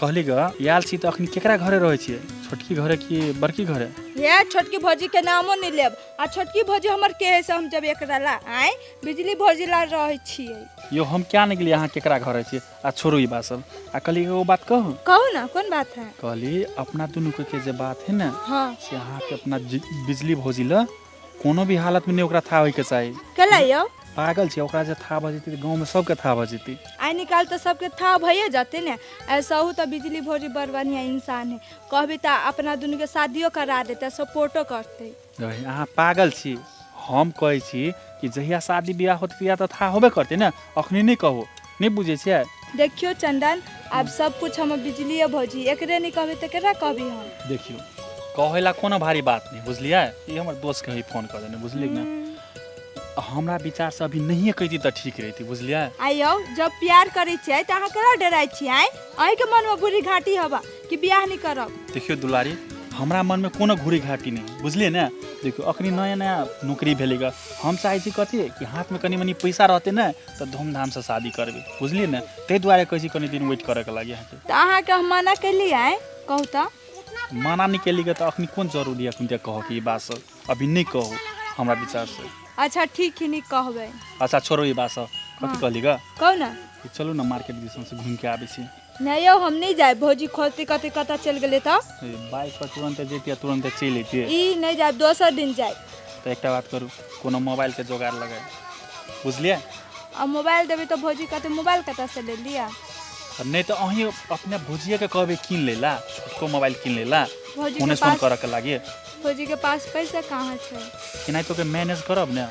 कहली ग याल छी त अखनी केकरा घरे रहै छियै? छोटकी घरे की बड़की घरे? ये छोटकी भौजी के नामो नहीं लेब। आ छोटकी भौजी हमर के है से हम जब एकरा ला आए बिजली भौजी ला रहै छियै। यो हम क्या नहीं गेली, अहाँ केकरा घरे छियै? आ छोड़ू ई बात सब। आ कहली वो बात कहू। कहू ना, कौन बात है? कहली अपना दुनू के जे बात है ना, हाँ से अहाँ के अपना बिजली भौजी ला कोनो भी हालत में नहीं ओकरा था होय के चाहिए। कला यो पागल छी, ओकरा जे था भ जेती गांव में सबके था भ जेती। आई निकाल तो सबके था भइए जाते ने। ऐसा हो तो बिजली भौजी बड़ बढ़िया इंसान है। कहबी त अपना दुनू के शादियो करा देते, सपोर्टो करते। अहाँ पागल छी। हम कहै छी कि जहिया शादी बियाह होत या त था होबे करते ना, अखनी नहीं कहू, नहीं बुझे छियै? देखियो चंदन, अब सब कुछ हम बिजली भौजी एकरे नहीं कहबी त केकरा कहबी हम? देखियो कहेला कोनो भारी बात नहीं, बुझलिए? ये हमर दोस्त के ही फोन कर देने, बुझलिए ना? हमरा विचार से अभी नहीं कहती त ठीक रहती, बुझलिए? आइयो जब प्यार करे छियै त अहाँ केना डराइ छियै? अहि के मन में बुरी घाटी हवा कि बियाह नहीं करब। देखियो दुलारी, हमरा मन में कोनो घुरी घाटी नहीं, बुझलिए ना? देखियो अखनी नया नया नौकरी भेलेगा, हम चाहे छी कथी कि हाथ में कनी मनी पैसा रहते ना तो धूमधाम से शादी करबे, बुझलिए ना? ते दुआरे कहै छी कनी दिन वेट करे के लागी अहाँ के। त अहाँ के हम मना केली है, कहू त? मना नहीं केली त अखनी कोन जरूरी है कुनते कहो कि ई बात सब अभी नहीं कहो हमरा विचार से। अच्छा ठीक है, नहीं कहबे। अच्छा छोड़ो ई बात सब। कथी कहली ग? कहू ना। चलू ना मार्केट दिसन से घूम के आबे छी। नहीं यो हम नहीं जाए, भौजी खोजते कते कता चल गेले त बाइक पर तुरंत जेतिया तुरंत चल एतिए। ई नहीं जाए, दोसर दिन जाए। तो एकटा बात करू, कोनो मोबाइल के जोगाड़ लगाए, बुझलिए? अब मोबाइल देबे तो भौजी कते मोबाइल कता से ले लिया? नहीं तो अही अपने भुजिया के कहबे किन लेला, छोटको मोबाइल किन लेला, भौजी फोन के पास करे के लागी। भौजी के पास पैसा कहाँ छै? कि नहीं तो के मैनेज करब ना,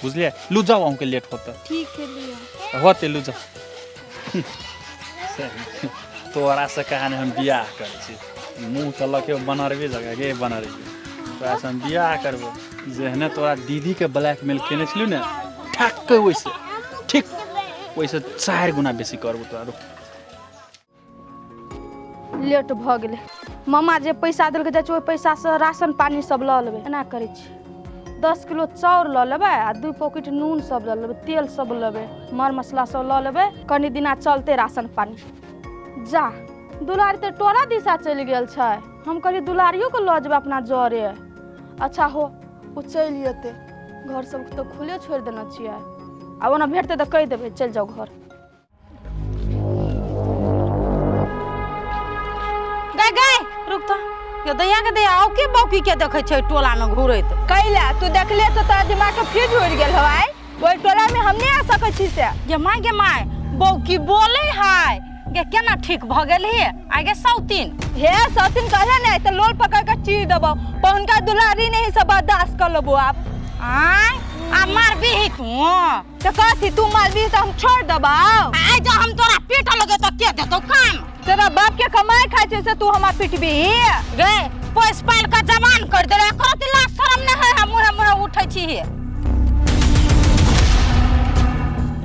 बुझलिए? लू जाओ, हमके लेट होता। ठीक है लिया। होते लू जाओ। तोरा से कहानी हम बियाह कर छी, मुंह त लके बनरबे जगह गे बनरबे, तोरा से हम बियाह करबो। जेहने तोरा दीदी के ब्लैकमेल केने छलू ना, ठक वैसे ठीक वैसे 4 गुना बेसी करबो तोरा। लेट भ गेले। मामा जे पैसा देलकै जाइ ओइ पैसा से राशन पानी सब ल लेबै। एना करै छी, 10 किलो चाउर ल लेबै आ 2 पैकेट नून सब ल लेबै, तेल सब लेबै, मर मसला सब ल लेबै, कनी दिना चलते राशन पानी। जा दुलारी त टोला दिशा चलि गेल छै, हम कहली दुलारियो के ल जेबै अपना जरे। अच्छा हो ओ चलि जेतै, घर सब तो खुले छोड़ि देना छियै। आ ओना भेटतै त कहि देबै चल जाओ घर। रुक तो ये दैया के दैया आओ के बौकी के देखे छै टोला में घुरैत। कैला तू देखले तो तोरा दिमाग के फ्यूज उड़ गेल हवाई। ओइ टोला में हम नहीं आ सकै छी से। गे माय बौकी बोले है गे केना ठीक भ गेल हे? आगे सौतीन हे सौतीन कहे नहीं तो लोल पकड़ के चीर देबो, पहुनका दुलारी नहीं सब बर्दाश्त कर लेबो आप। आय आ मार भी तू तो कथी तू मार भी तो हम छोड़ देबो? आय जो हम तोरा पीट लगे तो के देतो काम? तेरा बाप के कमाई खाइ छै से तू हमार पिटबी? गे पैस पाल का जवान कर देले, कथि लाज शरम न है? मुहे उठै छी हे।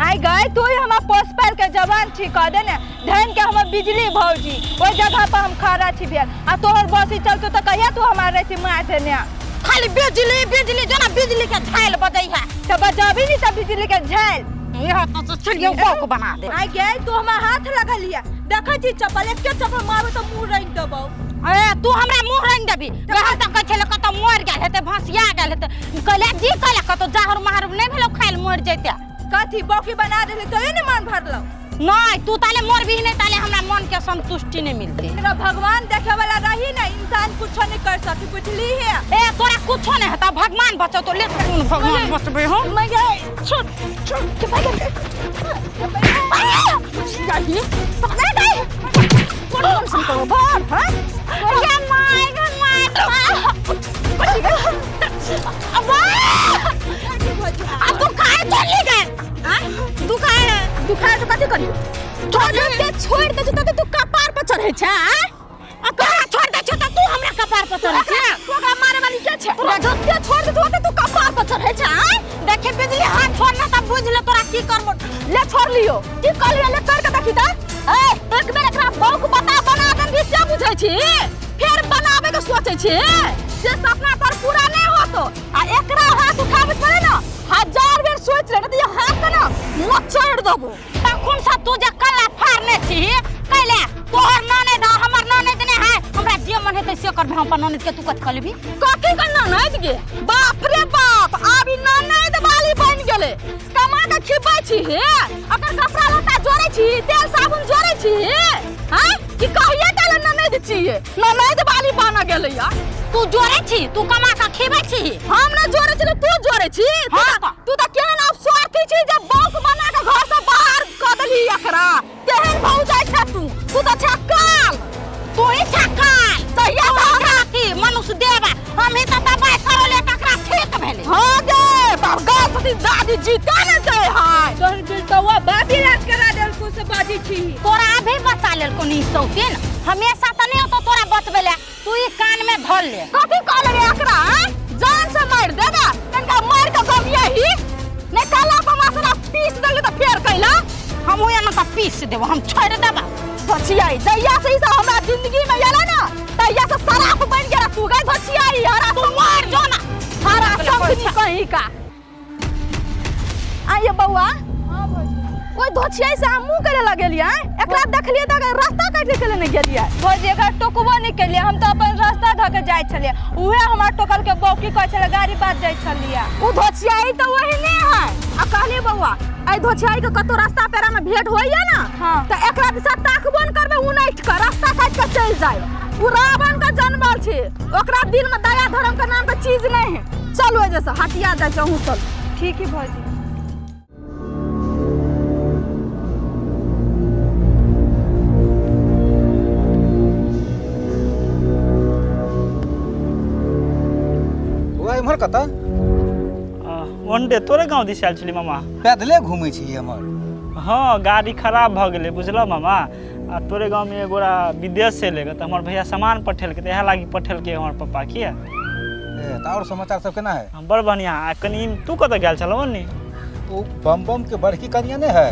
आई गए तू ही हमार पोस पाल के जवान छी कह दे ने। धन के हमर बिजली भौजी ओइ जगह पर हम खड़ा छी भेल आ तोहर बसी चलतो त कहिया तू हमार रहती मार देने। खाली बिजली जना बिजली के झाइल बजै है तो बजाबी नहीं त बिजली के झाइल। यह तो चलिए बौक बना दे। आई गए तू हमार हाथ लगलिया, देखै छी चप्पल एक चप्पल मारबो त मुंह रंग देबो। ए तू हमरा मुंह रंग देबी? वहां तक कहै छले कत मर गेल हेते, भसिया गेल हेते, कहले जी कहले कत जाहर माहर नहीं भेलो खाइल मर जैते। कथी बौकी बना देले तो ये नहीं मन भरलो? नहीं तू ताले मोर भी नहीं, ताले हमरा मन के संतुष्टि नहीं मिलती। तेरा भगवान देखे वाला रही ना, इंसान कुछ नहीं कर सकी, बुझली है? ए तोरा कुछ नहीं है त भगवान बचो तो ले भगवान बचबे हो। मैं गए छोड़ छोड़ के भाग गए जाही पकड़ गए कौन सन करो भर हां ये माय अबा अब तू खाए चली गए? हां दुखाए तो कथी करी? छोड़ दे तो तू कपार पर चढ़े छ। आ कहां छोड़ दे छ त तू हमरा कपार पर चढ़े छ? तोरा मारे वाली के छ? तोरा जत्ते छोड़ दे तो तू कपार पर चढ़े छ। देखे बिजली हाथ छोड़ना त बुझ ले तोरा की करबो। ले छोड़ लियो की कर ले कर के देखी त। ए एक बेर एकरा बौक बता बना के भी से बुझै छी, फिर बनावे के सोचै छी जे सपना तोर पूरा नहीं होतो। आ एकरा हाथ उठाबे पड़े ना, 1000 बेर सोच ले त ये हाथ का ना मोचड़ देबो। तखन से तू जे कला फाड़ने छी कैले तोहर नाने कैसे करबे हम अपन ननद के तू कत कर लेबी कथी का ननद गे बाप रे बाप अभी ननद वाली बन गेले कमा के खिबै छी हे अकर कपड़ा लत्ता जोड़ै छी तेल साबुन जोड़ै छी हैं कि कहिए काल ननद छिए ननद वाली बन गेले या तू जोड़ै छी तू कमा के खिबै छी हम न जोड़ै छी तू जोड़ै छी तू त केहन स्वार्थी छी जब बौक बना के घर से बाहर क देली एकरा केहन भौ जाय छ तू त छक्काल तू ही छक्काल सहिया हमरा की मनुष्य देव हम ही त दबाई करले तकरा ठीक भेले हां गे बाप गाछती दादी जीता न जाय हाय तोहर बिलतवा बाबी रात करा देल को से बाजी छी तोरा अभी बचा लेल को नी सौतीन हमेशा त नहीं तो तोरा बचबेले तू ही कान में धर ले कथि कहले रे एकरा जान से मार देगा तनका मार के गमिया ही ने काला को मसाला पीस देले त फेर कैला हम ओया न त पीस देबो हम छोड़ देबा धचियाई दैया से इसा हमरा जिंदगी में याला ना दैया से शराब बन गया तू गई धचियाई हरा तू मार जो ना हरा कंपनी कहीं का आइए बउआ हां भौजी कोई धचियाई से हम मुंह करे लगेलिया एकरा देखलिए त रास्ता काट के चले न गेलिया भौजी एकरा टोकबो नहीं केलिए हम त अपन रास्ता ढक जाय छलिए उहे हमरा टोकल के बौकी कहै छले गाड़ी बात जाय छलिए उ धचियाई त वही ने है आ कहली बउआ आई धोछाई के कतो रास्ता पेरा में भेंट होइया ना हां त एकरा दिशा ताकबोन करबे उनैठ के रास्ता काट के चल जाय उ रावण का जन्मल छे ओकरा दिल में दया धर्म का नाम का चीज नहीं है चलो जैसा हटिया जाय चहू चल ठीक है भौजी ओए इमहर कता वनडे तोरे गांव दिस आयल छली मामा पैदले घूमै छी हमर हाँ गाड़ी खराब भ गेलै बुझलो मामा आ तोरे गांव में एगोरा विदेश से एलै त हमर भैया सामान पठेलकै त इहे लागी पठेलकै हमर पापा किया ए त और समाचार सब केना है बड़ बढ़िया आ कनी तू कत गेल छलौ नी ओ बम के बड़की कनिया ने है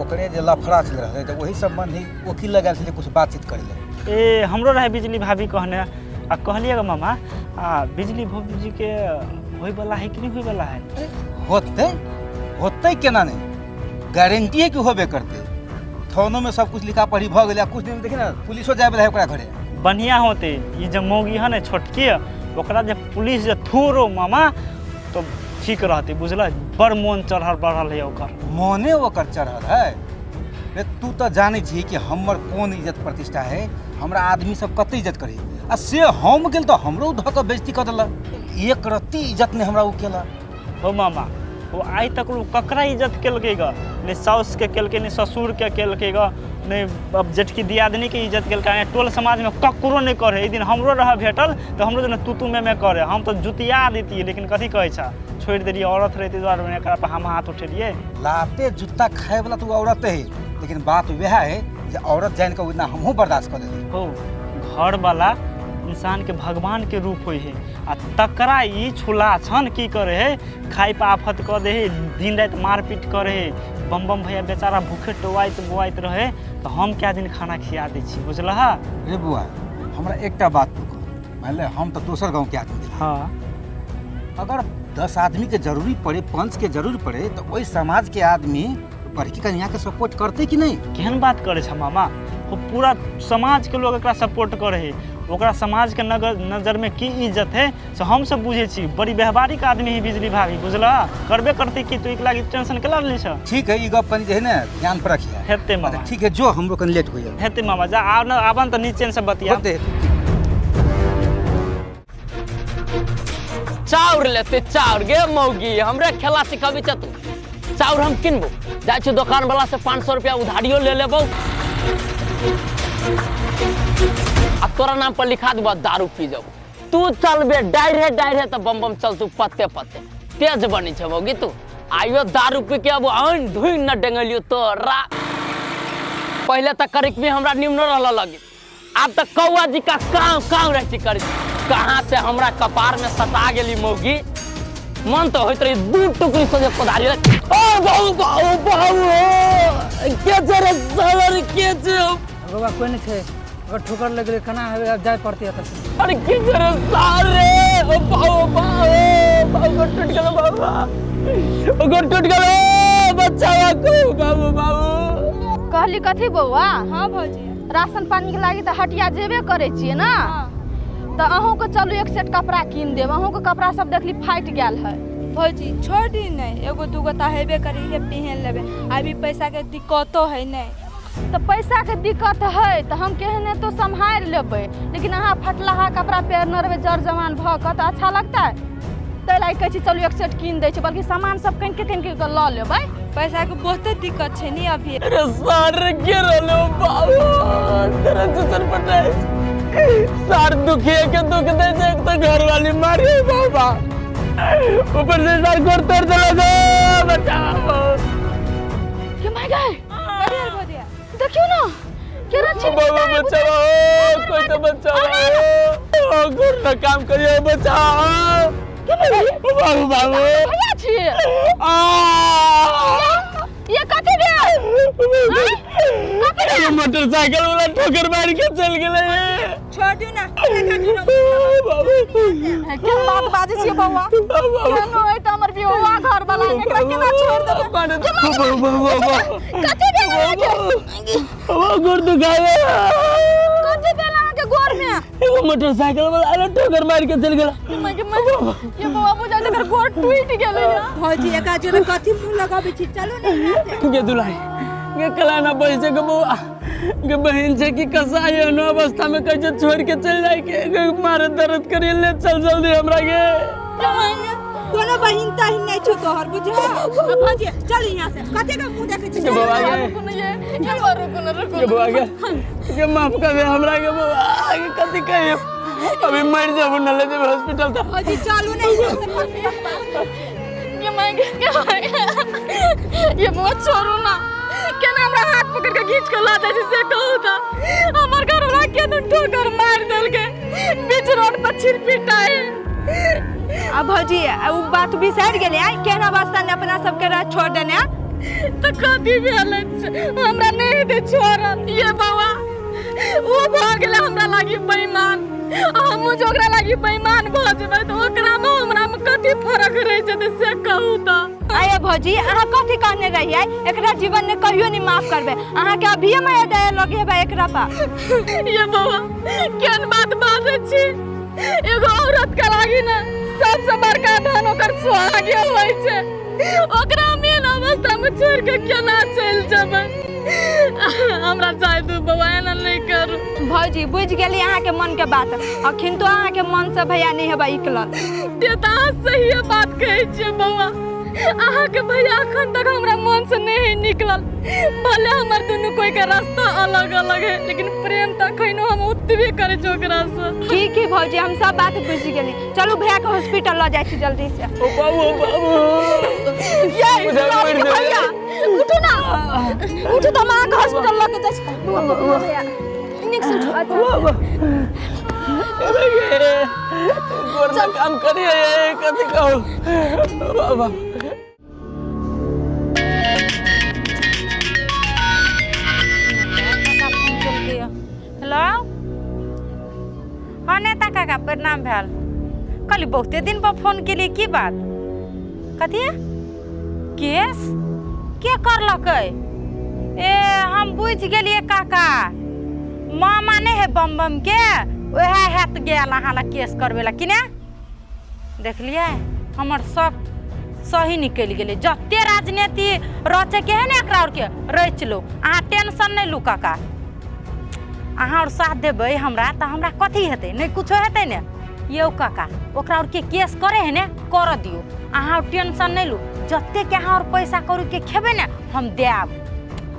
ओकरे जे लफड़ा चल रहले त वही संबंधी वकील लगा छले कुछ बातचीत करे ए हमरो रहे बिजली भाभी कहने आ कहलिए ग मामा आ बिजली भाभी के होय वाला है कि नहीं होय वाला है होते केना नहीं गारंटी है कि होबे करते थानों में सब कुछ लिखा पढ़ी भ गेलै कुछ दिन देखि ना पुलिसो जाय वाला है ओकरा घरे बढ़िया होते ई जे मौगी है ने छोटकी ओकरा जे पुलिस जे थोरो मामा तो ठीक रहते बुझल बड़ मन चढ़ल बढ़ल है ओकर मोने ओकर चढ़ल है रे तू तो जाने छी कि हमर कोन इज्जत प्रतिष्ठा है हमरा आदमी सब कते इज्जत करे आ से हम गेल तो हमरो ध के बेइज्जती क देला एक रत्ती इज्जत ने हमरा उ केला हो मामा वो आई तक ककरा इज्जत केलकै ग ने साउस के केलकै ने ससुर के केलकै ग ने अब जेठकी दियादनी के इज्जत केलकै टोल समाज में ककरो नहीं करे एक दिन हमरो रह भेटल तो हमरो जने तू में करे हम तो जुतिया देती लेकिन कथी कहै छा छोड़ देलिए औरत रहती द्वारा एकरा पर हम हाथ उठेलिए लाते जूता खाए वाला तू औरत है लेकिन बात वह है कि औरत जान के उतना हमहू बर्दाश्त कर लेली हो घर वाला इंसान के भगवान के रूप होई है आ तकरा ई छुला छन की करे है खाई पे आफत कर दे है दिन रात मारपीट करे है बम भैया बेचारा भूखे टोवाइत बोआइत रहे तो हम क्या दिन खाना खिया दै छी बुझलहा रे बुआ हमरा एकटा बात पूछो मान ले हम तो दोसर गांव के आदमी हाँ अगर 10 आदमी के जरूरी पड़े 5 के जरूरी पड़े तो वही समाज के आदमी बड़की कन्या के सपोर्ट करते कि नहीं केहन बात करे छ मामा वो पूरा समाज के लोग एकरा सपोर्ट करे है ओकरा समाज के नजर में की इज्जत है से हम सब बुझे छी बड़ी व्यवहारिक आदमी है बिजली भाभी बुझला करबे करते कि तू एक लागी टेंशन के ली छ ठीक है ई गप कनी जे है ना ध्यान पर रखिए हेते मामा ठीक है जो हमरो कन लेट होइए हेते मामा जा आवन त नीचे से बतिया चाउर लेते चाउर गे मौगी हमरे खेला सिखाबी छ तू चाउर हम किनबो जाय छी दुकान वाला से 500 रुपया उधारियो ले लेबो आ तोरा नाम पर लिखा देबो दारू पी जाबो तू चलबे डायरे त बम चल तू पत्ते तेज बनी छ मौगी तू आइयो दारू पी के अब आइन धुई न डेंगलियो तोरा पहले त करिक भी हमरा निम्न रहल लगी अब त कौआ जी का काम रहती कर कहां से हमरा कपार में सटा गेली मौगी मन तो होइत रही दू टुकड़ी से पधारी ओ बाऊ के जरे सलर के जे बाबा कोई नहीं थे अगर ठोकर लग गए खाना है अब जाए पड़ती है अरे के जरे सारे ओ बाऊ को टूट गेलो बाबा ओ को टूट गेलो बच्चा को बाबू कहली कथी बउआ हां भौजी राशन पानी के लागी त हटिया जेबे करे छिए ना तो अहूँ के चलू एक सेट कपड़ा कीन देब। अहूँ के कपड़ा सब देखली फाटि गेल है। भौजी छोड़ दी नहीं, एगो दूगो तो हेबे करी है, पहन लेबे। अभी पैसा के दिक्कतो है नहीं। तो पैसा के दिक्कत है तो हम कहने तो संभाल लेबै, लेकिन अहाँ फटलाहा कपड़ा पहन रहे जर जवान भ के तो अच्छा लगता है। ताहि लए कहै छी चलू एक सेट कीन दै छी, बल्कि सामान सब कनि के लऽ लेबै। पैसा के बहुते दिक्कत है नहीं अभी। अरे सार गिरलो बाबू तेरा चचर पटाई सार दुखिए के दुख दे जे तो घर वाली मारी बाबा, ऊपर से सार गोर तोड़ देला गो बचाओ। के माय गए देखियो ना केरा छी बाबा बचाओ, कोई तो बचाओ, गोर ना काम करिए बचाओ। के माय गए बाबू बाबू भैया छी ये कथि भेल? ये मोटरसाइकिल वाला ठोकर मार के चल गेले। छोड़ दी ना। के बात बाजै छी बौआ? केनो है त हमर बियाह घर वाला एकरा केना छोड़ देबै? कथि भेल? वो गोर दुखाए। कथि भेल अहाँ के गोर में? वो मोटरसाइकिल वाला आला ठोकर मार के चल गेला। ये बौआ बुझा जेकर गोर टूट गेलै या। भौजी एका जोरे कथि मुंह लगाबै छी? चलू ना यहाँ से। के दुलाई के कलाना पैसे के बउआ के बहन से की कसाई है नो अवस्था में कैसे छोड़ के चल जाए के मारे दर्द करिए ले चल जल्दी हमरा के। कोनो बहिन ताहिन नहीं छो तोहर बुझा। भौजी चल यहाँ से। कथि का मुंह देखै छी? के बउआ के बउआ के माफ कर दे हमरा के बउआ के कथि कहे अभी मर जाबो न ले जेबे हॉस्पिटल त। भौजी चलू ना यहाँ से। ये बहुत छोड़ू ना केना हमरा हाथ पकड़ के खींच के ला जाय छै से कहू त। हमर घर वाला के तो ठोकर मार देल के बीच रोड पर छिरपिटाए। आ भौजी उ बात बिसर गेले आ केना वास्ता ने अपना सब के छोड़ देने। तो कथि भेल हमरा नहीं दे छोड़ल। ये बाबा वो भ गेले हमरा लागी बेईमान, हम जोगरा लागी बेईमान भ जेबै त ओकरा में हमरा में कथि फरक रह जेतै से कहू त। आये भौजी अहाँ कथि कहने रहिए? एकरा जीवन में कहियो नहीं माफ करबे। अहाँ के अभी मैं दया लगे बा एकरा पा। ये बाबा केन बात बाजै छी? एगो औरत के लागी ना सबसे बड़का धन ओकर सुहागे होय छै। ओकरा मेन अवस्था में छोड़ के केना चल जेबै? हमरा चाहे तू बाबा एना नहीं करू। भौजी बुझ गेली अहाँ के मन के बात, अखिन तो अहाँ के मन से भैया नहीं हेबा इकलल। ते त सही बात कहै छियै बाबा। अहाँ के भैया अखन तक हमरा मन से नहीं निकलल। भले हमर दुनू कोई के रास्ता अलग अलग है, लेकिन प्रेम त खैनो हम ओतबे करे छी ओकरा से। ठीक है भौजी हम सब बात बुझ गेली। चलू भैया के हॉस्पिटल ल जाय छी जल्दी से। ओ बाबू ये भैया उठो ना, उठो त मां के हॉस्पिटल ल के जाय छी। भैया निक से उठो। गोर ना काम करिए कथि कहू बाबा। हेलो हाँ नेता काका प्रणाम भेल। कल बहुते दिन पर फोन के लिए की बात? कथी केस के करलकै? ए हम बुझ गेलिए काका, मामा नहीं है बम बम के वह हेत गेल अहाँ ला केस करबे ला कि ने? देखलिए हमर सब सही निकल गेले। जते राजनीति रचे के है ने एकरा और के रच लो। अहाँ टेंशन नहीं लू काका, अहाँ और साथ देबै हमरा त हमरा कथी हेतै? नहीं कुछो हेतै ने। यौ काका ओकरा और के केस करे है ने कर दियो। अहाँ टेंशन नहीं लू। जते के अहाँ और पैसा करू के खेबे ने हम देब।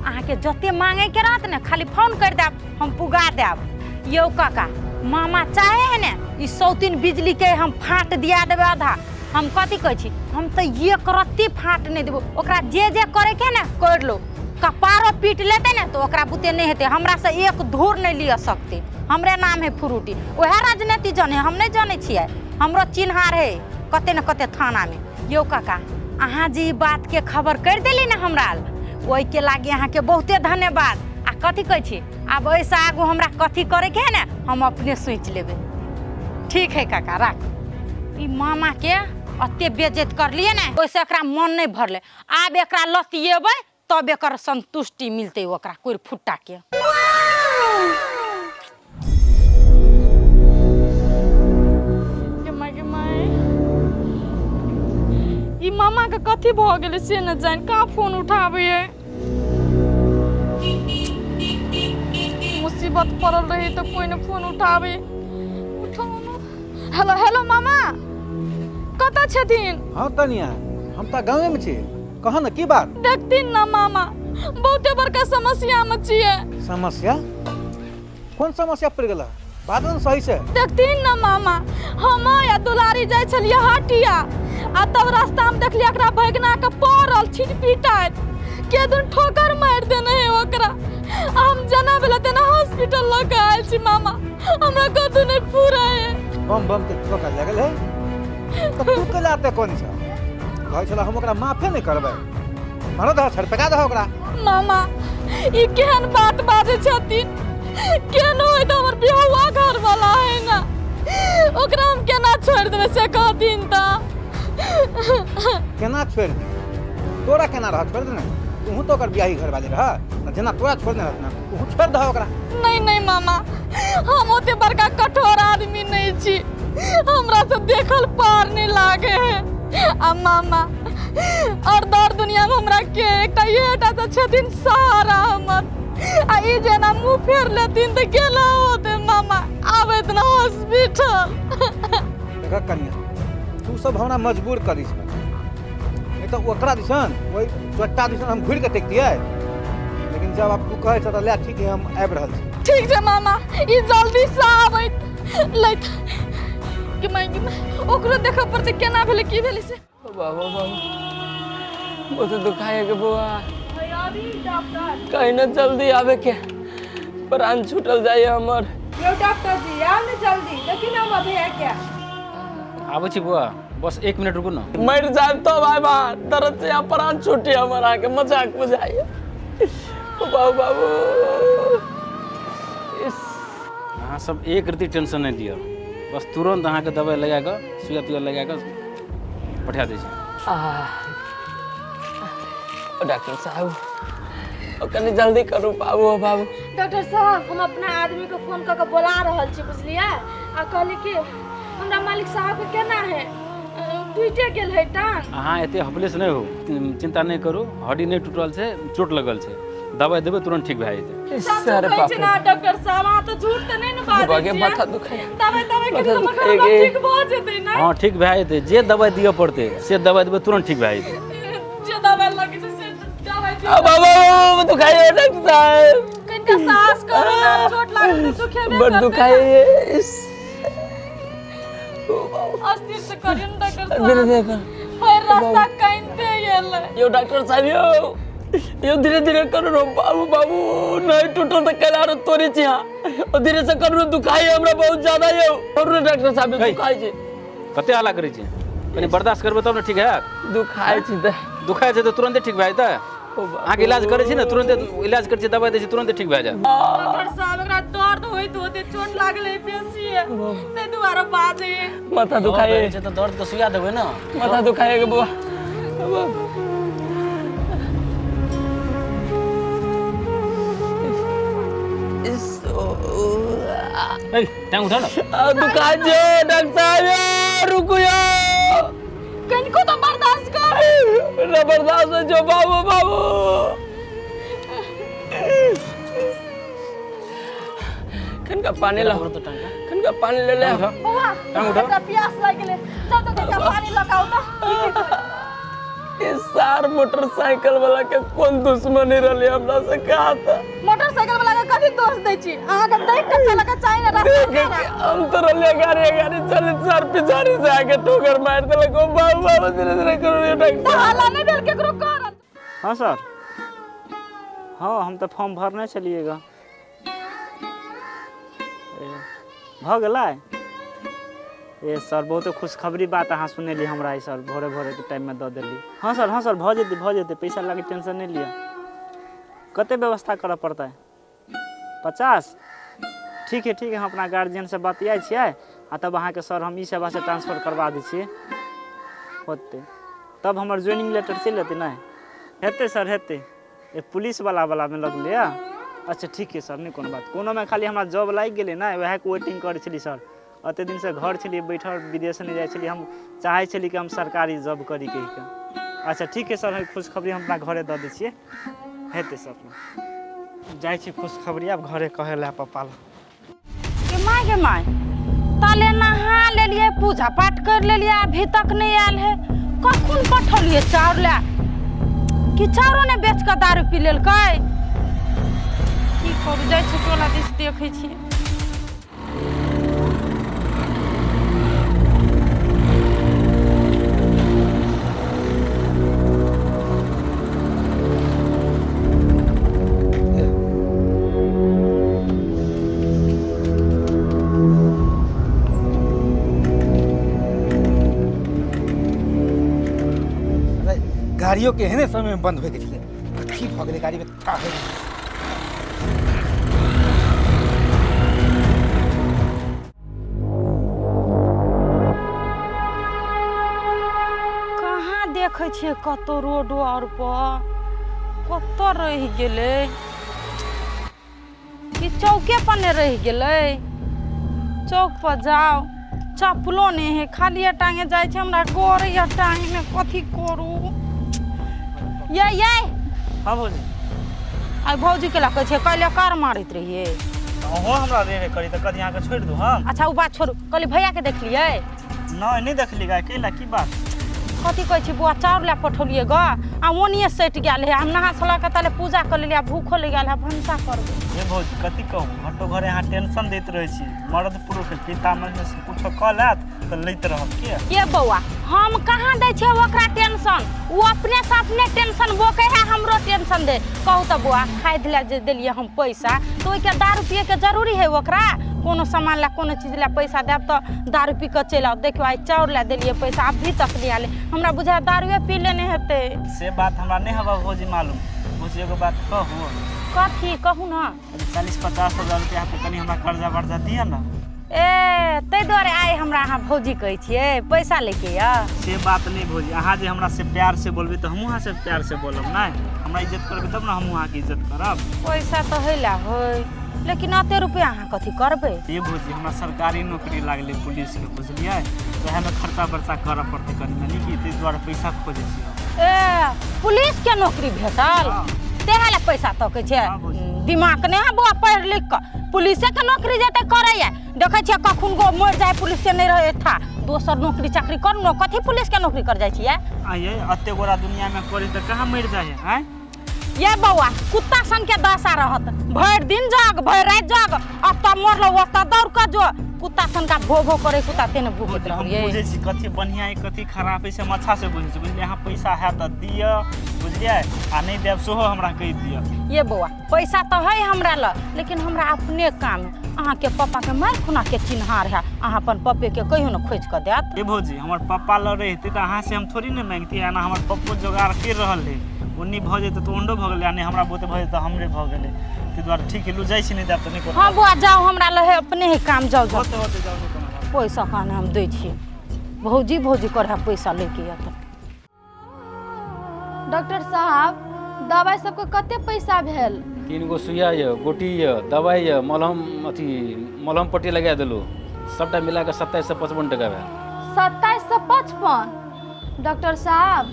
अहाँ के जते मांगे के रहत ने खाली फोन कर देब हम पुगा देब। यौ काका मामा चाहे है ने ई सौतीन बिजली के हम फाट दिया देबे आधा। हम कथी कहै छी? हम त ये करती फाट नहीं देबो। ओकरा जे जे करे के ने कर लो। कपारो पीट लेते ने तो ओकरा बुते नहीं हेते। हमरा से एक धूर नहीं लिया सकते। हमरे नाम है फ्रूटी। वह राजनीति जन है, हम नहीं जाने छिए। हमरो चिन्हार है कते न कते थाना में। यौ काका अहाँ जी बात के खबर कर देली ना हमरा, ओहि के लागी अहाँ के बहुते धन्यवाद। आ कथी कहै छी आब ऐसे आगू हमरा कथी करे के है ने हम अपने सोच लेबे। ठीक है काका राख। ई मामा के अते बेइज्जत कर लिए ना ओइसे एकरा मन नहीं भरले। आब एकरा लतिएबै तब एकर संतुष्टि मिलते ओकरा कोई फुट्टा के। ई मामा के कथी भ गेलै से न जान का फोन उठाबै है। मुसीबत पड़ल रही तो कोई न फोन उठाबै। हेलो हेलो मामा कत छथिन? हाँ तनिया हम त गाँव में छी। कहा न की बात? देखथिन न मामा बहुते बड़का समस्या में छिए। समस्या? कौन समस्या पड़ गेला? बात न सही से। देखथिन न मामा हम या दुलारी जाय छलिए हटिया आ तब रास्ता में देखलिए एकरा भगना के पड़ल छिटपिटाइत के दुन ठोकर मार देने है ओकरा। हम जना बेला तेना हॉस्पिटल लग आयल छी मामा हमरा कतौ नहीं पूरा है। बम बम के ठोकर लगल है तो तू के लाते कोन छ? कहै छला हम ओकरा माफे नहीं करबै। मारो द छड़पका द ओकरा। मामा ई केहन बात बाजे छथिन? केन होय त हमर बियाहवा घर वाला है ना ओकरा हम केना छोड़ देबै से कहथिन त। केना छोड़ दे? तोरा केना रह छोड़ दे ना। तू तो ओकर बियाही घर वाले रह न जना तोरा छोड़ने रहत ना तू छोड़ दह ओकरा। नहीं नहीं मामा हम ओते बड़का कठोर आदमी नहीं छी हमरा से देखल पार नहीं लागे है। आ मामा और दर दुनिया में हमरा के एकटा येटा त छथिन सहारा हमर। आ ई जेना मुंह फेर लेथिन त केला होते मामा आबैत न हॉस्पिटल। देखा कन्या तू सब हमरा मजबूर करी छ। नहीं तो ओकरा दिसन ओई चट्टा दिसन हम घुर के टेक दिए। लेकिन जब आप तू कहे छ त ले ठीक है हम आबि रहल छी। ठीक है मामा ई जल्दी से आबैत लैत कि मैं ओकरो देख पड़ते केना भेले की भेले से। बाबू बाबू वो तो दुखाए के बुआ कहीं ना जल्दी आवे के प्राण छूटल जाए हमर। यो डॉक्टर जी आओ ना जल्दी देखी ना हम भैया क्या आबै छी बुआ बस 1 मिनट रुकू ना। मर जाए तो भाई बा दर्द से प्राण छूटे हमारा के मजाक बुझाइए। बाबू बाबू अहाँ सब एक रति टेंशन नहीं लियो बस तुरंत अहाँ के दवाई लगा के सुइया तुइया लगा के पठा दै छी। डॉक्टर साहब कनी जल्दी करू बाबू बाबू। डॉक्टर साहब हम अपना आदमी को फोन करके बुला रहल छी बुझलिए। आ कहली कि हमरा मालिक साहब के केना है टूटे गेल है टांग। अहाँ एते हफलेस नहीं हो चिंता नहीं करू हड्डी नहीं टूटल छै चोट लगल छै दवाई देबै तुरंत ठीक भए जेतै। सर बाप रे ना डॉक्टर साहब आ तो झूठ त नहीं न बाजै बागे छी। माथा दुखाय दवाई के माथा हमर दुखाय ठीक भ जेतै ना। हाँ ठीक भए जेतै जे दवाई दिअ पड़तै से दवाई देबै तुरंत ठीक भए जेतै। जे दवाई लगे छै से दवाई दे। बाबू दुखाए डॉक्टर साहब कनिका साहस करो ना चोट लागल त दुखेबे बड़ दुखाए। अस्थिर से करियन डॉक्टर धीरे साहब। धीरे कर हर रास्ता काइनते गेल। यो डॉक्टर साहब यो धीरे धीरे करो रो बाबू बाबू नहीं टूटल तो कला रो तोरी छी। हां और धीरे से करो दुखाई हमरा बहुत ज्यादा यो और डॉक्टर साहब दुखाई छी। कते हाला करै छी कनी बर्दाश्त करबै तब न ठीक है। दुखाई छी त दुखाय छै त तुरंत ठीक भए जेतै। अहाँके इलाज करै छी न तुरंत इलाज करै छी दवाई दै छी तुरंत ठीक भए जायत। डॉक्टर साहब एकरा दर्द होइत होते चोट लागल है बेसी है ते दुबारा बाजे माथा दुखाए छै त दर्द के सुइया देबै न। माथा दुखाए के बुआ ए टांग उठा न। दुखा जे डॉक्टर साहब रुको यो कनको तो बर्दाश्त कर। जबरदस्त जो बाबू बाबू कनका पानी ला कनका पानी ले ले। बाबा टांग उठा। हमरा प्यास लाग गेले चल तो कनिका पानी लगाओ त। इस सार मोटरसाइकिल वाला के कौन दुश्मनी रहले हमरा से कहा था। मोटरसाइकिल वाला के कथि दोष दै छी अहाँ के देख के चला के चाहि ना रास्ता। हम तो रहले गाड़ी गाड़ी चले सर पिछाड़ी से आके ठोकर मार देले को बाबू बाबू धीरे धीरे करो ये डॉक्टर। हाला नहीं भेल केकरो करत। हाँ सर हाँ हम तो फॉर्म भरने चलिएगा भ गेलै। ए सर बहुत खुशखबरी बात अहाँ सुनेली हमरा ई सर भोरे भोरे के टाइम में दऽ देली। हाँ सर भऽ जेतै पैसा लागे टेंशन नहीं लिया। कते व्यवस्था करऽ पड़तै 50 ठीक है हम अपना गार्जियन से बतियाइ छियै आ तब अहाँके सर हम ई सेवा से ट्रांसफर करवा दै छियै होतै तब हमर ज्वाइनिंग लेटर चलि जेतै नहीं हेतै सर हेतै ए पुलिस वाला में लगलै अच्छा ठीक है सर नहीं कोनो बात कोनो में खाली हमरा जॉब लागि गेलै ना वएह के वेटिंग करै छली सर अते दिन से घर छलिए बैठल, विदेश नहीं जाइ छलिए। हम चाहे छलिए कि हम सरकारी जॉब करी कहिके। अच्छा ठीक है सर, खुशखबरी हम अपना घरे दऽ दै छियै, हेतै सर। जाइ छी खुशखबरी आब घरे कहे ला पप्पा ला। गे माय ताले नहा लेलिए, पूजा पाठ कर लेलिए, अभी तक नहीं आयल है। कखन पठौलिए चाउर ला कि चाउरो ने बेच के दारू पी लेलकै? की करू, जाइ छी टोला दिस देखै छी। गाड़ियों के हेने समय में बंद हो गई ठीक हो गई गाड़ी में का हो कहाँ देखे छिए कतो रोड और पर कतो रह गेले कि चौके पर ने रह गेले? चौक पर जाओ, चप्पलो नहीं है, खाली टांगे जाए छे हमरा गोर या टांगे में कथी करू? ये हाँ भौजी। आई भौजी के ला कहे छे कल कार मारत रहिए। हो हमरा रे करी त कदी यहाँ के छोड़ दू हम। अच्छा वो बात छोड़ू, कल भैया के देख लिए? नहीं देखली गा, केला की बात? कथी कहे छी बुआ चाउर ला पठौलिए ग आ ओनिए सट गेल है। हम नहा सला के ताले पूजा कर लेलिए, भूखो ले गेल है, भंसा करबे। ये भौजी कथी कहूँ, घंटो घरे यहाँ टेंशन देते रहे छी। मर्द पुरुष के पिता में से कुछो कह लेत तो लैत रहब के। ये बउआ हम कहाँ दै छे ओकरा टेंशन, वो अपने से अपने टेंशन बोके है, हमरो टेंशन दे। कहू तो बुआ खाए दिला जे देलिए हम पैसा तो ओके दारू पिए के जरूरी है ओकरा? कोनो सामान ला कोनो चीज ला पैसा देब तो दारू पी के चल आओ। देखियो आई चाउर ला देलिए पैसा, अभी तक नहीं आले। हमरा बुझा दारूए पी लेने हेते। से बात हमरा नहीं हवा भौजी मालूम। भौजी एगो बात कहू। कथी कहू ना? 40-50 हजार रुपया पे कनी हमरा कर्जा वर्जा दिया ना। ए तै द्वारे आइ हमरा अहाँ भौजी कहै छियै पैसा लेके या? से बात नहीं भौजी, अहाँ जे हमरा से प्यार से बोलबे तो हमहू अहाँ से प्यार से बोलब ना। हमरा इज्जत करबे तब ना हमहू अहाँ के इज्जत करब। पैसा तो हैला होय, लेकिन अते रुपया अहाँ कथी करबे? ये भौजी हमरा सरकारी नौकरी लागले पुलिस के, बुझलिए? वह में खर्चा बर्चा करऽ पड़ते कनी मनी की, तै द्वारे पैसा खोजे छी। ए पुलिस के नौकरी भेटल तेहा ले पैसा तकै छै? दिमाग ने है बुआ पढ़ लिख के पुलिसे के नौकरी जेते करे या? देखे छिए कखुन गो मर जाए पुलिस से नहीं रहे था, दोसर नौकरी चाकरी कर न, कथी पुलिस के नौकरी कर जाय छिए? आये अते गोरा दुनिया में करे त कहां मर जाए हैं? ये बउआ कुत्ता सन के दशा रहत, भर दिन जाग भर रात जाग, अब त मरलो ओत दौड़ के जो कुत्ता सन का भो भो करे कुत्ता तेने भूखत रहिए। बुझे छी कथी बढ़िया है कथी खराब है से हम अच्छा से बुझे छी, बुझलिए? यहाँ पैसा है त दिया, बुझलिए? आ नहीं देब सेहो हमरा कह दिया। ये बउआ पैसा तो है हमरा ल, लेकिन हमरा अपने काम है। अहाँ के पापा के मार खुना के चिन्हार है, अहाँ अपन पप्पे के कहियो न खोज के देत। ए भौजी हमर पापा ल रहते त अहाँ से हम थोड़ी न मांगती है ना, हमर पप्पो जोगाड़ कर रहल है। उन्नी भ जेते तो ओंडो भ गेले, आ नहीं हमरा बोते भ जेते हमरे भ गेले। ते द्वारा ठीक है लु जाई छी, नहीं देब त नहीं कर। हां बुआ जाओ, हमरा ल है अपने ही काम, जाओ जाओ। होते जाओ नहीं कोनो। पैसा काने हम दै छी, भौजी भौजी कर है पैसा लेके आत। डॉक्टर साहब दवाई सबके कते पैसा भेल? 3 गो सुइया ये, गोटी ये, दवाई ये, मलहम अथी मलहम पट्टी लगा देलो, सबटा मिला के 2755 टका भेल। 2755? डॉक्टर साहब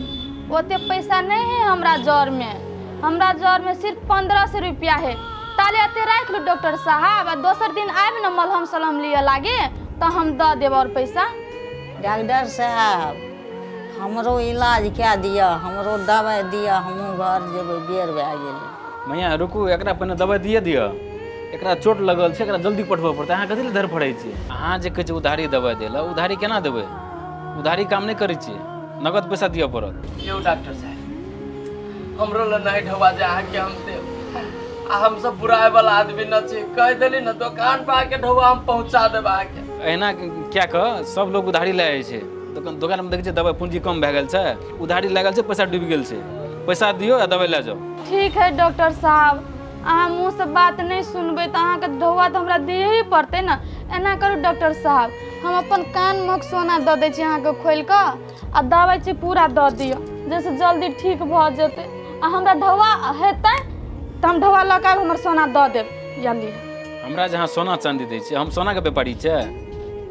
ओते पैसा नहीं है हमरा जर में, हमरा जर में सिर्फ 1500 रुपया है। ताले अते राख लो डॉक्टर साहब, आ दोसर दिन आबे न मलहम सलहम लिए लागे तो हम द देब और पैसा। डॉक्टर साहब हमरो इलाज क्या दिया, हमरो दवाई दिया, हमहूँ घर जेबै, बेर भए गेलै। मैया रुकू, एकरा पहिने दवाई दिए दिअ। एकरा चोट लगल छै, एकरा जल्दी पठबऽ पड़तै। अहाँ कथी लए धर फड़ै छियै? अहाँ जे कहै छियै उधारी दवाई देला, उधारी केना देबै? उधारी काम नहीं करै छियै, नगद पैसा दिअ पड़त। यो डॉक्टर साहब हमरो ल नहीं ढवा जा के हम देब, आ हम सब बुराई वाला आदमी न छी, कह देली न दुकान पे आके ढवा हम पहुंचा देब आके। एना क्या कह, सब लोग उधारी ले आए छै, दुकान में देखै छियै दवाई पूंजी कम भए गेल छै, उधारी लागल छै, पैसा डूबि गेल छै। पैसा दियो या दवाई ले जाओ। ठीक है डॉक्टर साहब, अहाँ मुँह से बात नहीं सुनबे तो अहाँ के ढौआ तो हमरा दिए ही पड़ते ना। एना करू डॉक्टर साहब, हम अपन कान मुख सोना दऽ दै छी अहाँ के खोल के, आ दवाई छी पूरा दऽ दियो, जैसे जल्दी ठीक भ जेते। आ हमरा ढौआ हेतै तो हम ढौआ लऽ के हमर सोना दऽ देब जल्दी। हमरा जहाँ सोना चांदी दै छै, हम सोना के व्यापारी छै?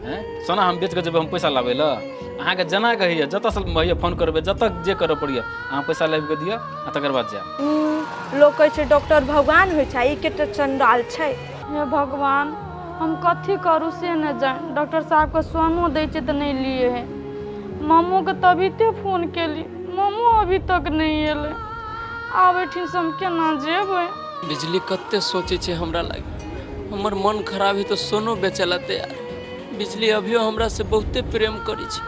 हैं सोना हम बेच के जेबै हम पैसा लाबै लए अहाँके जेना कहिए जतऽसँ भैया फोन करबै जतऽ जे करऽ पड़िए अहाँ पैसा लाबि कऽ दिअ आ तकर बाद जायब। लोग कहै छै डॉक्टर भगवान होइ छै, ई केते चंडाल छै। हे भगवान हम कथी करू से न जान। डॉक्टर साहब के सोनो दै छै तऽ नहीं लिए है। मामू के तबीते फोन केली, मामू अभी तक नहीं एले। आब एठिन से हम केना जेबै? बिजली कते सोचे छै हमरा लागी, हमर मन खराब है तो सोनो बेचला तैयार। बिजली अभियो हमरा से बहुते प्रेम करी छै।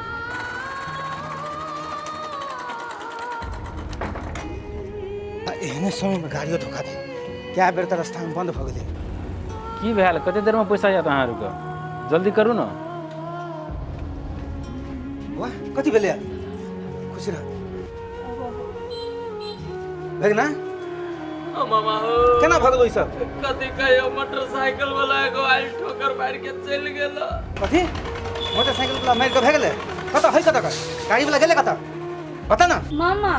एहने समय में गाड़ियों धोखा दे, क्या बेर तऽ रास्ता में बंद भ गेलै। की भेल कते देर में पैसा आयत अहाँ रुकऽ, जल्दी करू ने। वाह कथी भेलै? खुशी रह भेग ना मामा हो केना भगलो ई सब? कथी कहियो मोटरसाइकिल वाला एगो आइल ठोकर मार के चल गेल। कथी मोटरसाइकिल वाला मार के भाग गेलै? कतऽ है कतऽ गाड़ी वाला गेलै कतऽ बता ना। मामा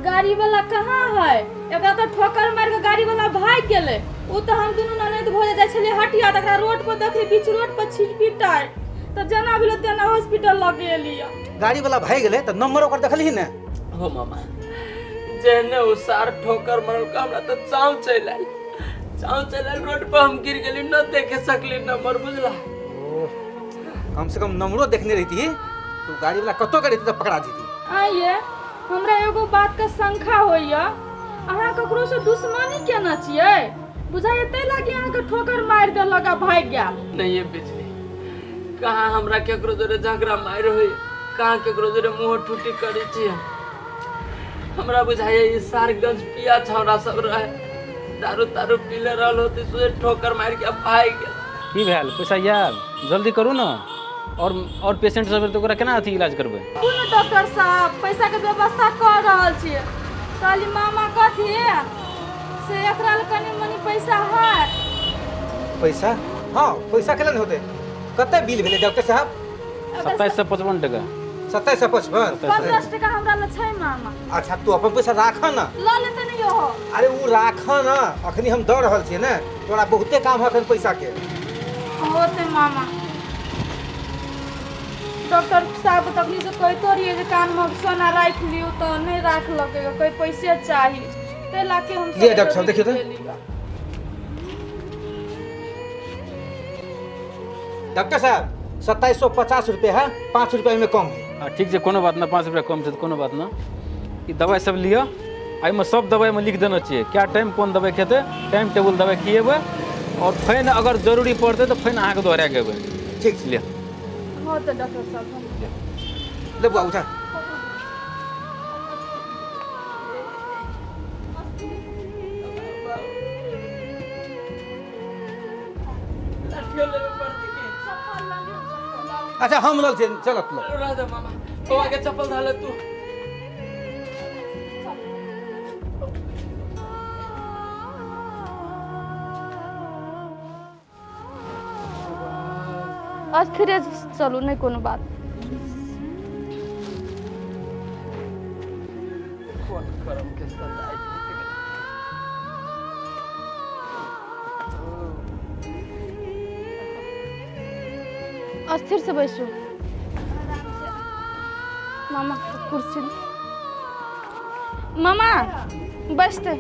गाड़ी वाला कहाँ है? एकरा तो ठोकर मार के गाड़ी वाला भाग गेले। उ तो हम दुनू ननद भोजे जाय छलिए हटिया, तकरा रोड पर देखली बीच रोड पर छिटपी टायर, तो जना भेलो तेना हॉस्पिटल लगे एलिया। गाड़ी वाला भाग गेलै त नंबर ओकर देखलही ने? हो मामा जेने उसार ठोकर मारल का हमरा तो चाव चल आइल, चाव चल आइल रोड पर हम गिर गेली, न देखे सकली नंबर बुझला। कम से कम नंबरो देखने रहती तो गाड़ी वाला कतो के रहती त पकड़ा देती। आइए हमरा एगो बात का शंका होइया, अहाँ ककरो से दुश्मनी केना छियै? बुझाय एते लागी अहाँ के ठोकर मार दे लगा भाग गेल। नहीं ये बिजली कहाँ हमरा केकरो जोरे झगड़ा मार होई, कहाँ केकरो जोरे मुंह ठुटी करी छी। हमरा बुझाइए ई सारगंज पिया छौरा सब रहे, दारू तारू पीले रहल होती सोचे ठोकर मार के भाग गेल। की भेल पैसा आयल जल्दी करू ने। और पेशेंट सब तो ओकरा केना अथी इलाज करबै? कोनो डॉक्टर साहब पैसा के व्यवस्था कर रहल छियै। काली मामा कथी से एकरा ल कनी मनी पैसा है? पैसा? हाँ पैसा केना नहीं होते? कते बिल भेले डॉक्टर साहब? 2755 टका। 2755? 50 टका हमरा ल छै मामा। अच्छा तू अपन पैसा राख ना। ल लेते नहीं हो। अरे वो राख ना, अखनी हम दऽ रहल छियै ने, तोरा बहुते काम है अखन पैसा के। होते मामा। डॉक्टर साहब तकनी से कहतो रहिए जे कान में सोना राख लियो तो नहीं राख लके, कोई पैसे चाहिए ते लाके हम ये डॉक्टर साहब देखियो तो। डॉक्टर साहब 2750 रुपये है, 5 रुपये में कम है। ठीक है कोनो बात ना, 5 रुपया कम छै कोनो बात ना। ई दवाई सब लियो, एहिमे सब दवाई में लिख देना चाहिए क्या टाइम कोन दवाई खेते, टाइम टेबल दवाई खिएबै और फाइन अगर जरूरी पड़ते तो फाइन अहाँ के दोहरा के देबै। ठीक लिया हो तो डॉक्टर साहब ले बुआ उठा। अच्छा हम लल छियै चलत लो। राजा मामा बाबा के चप्पल धाले तू। आज फिर चलू नहीं कोनो बात। कौन करम के सजाई अस्थिर से बैसो मामा, कुर्सी मामा बैठते।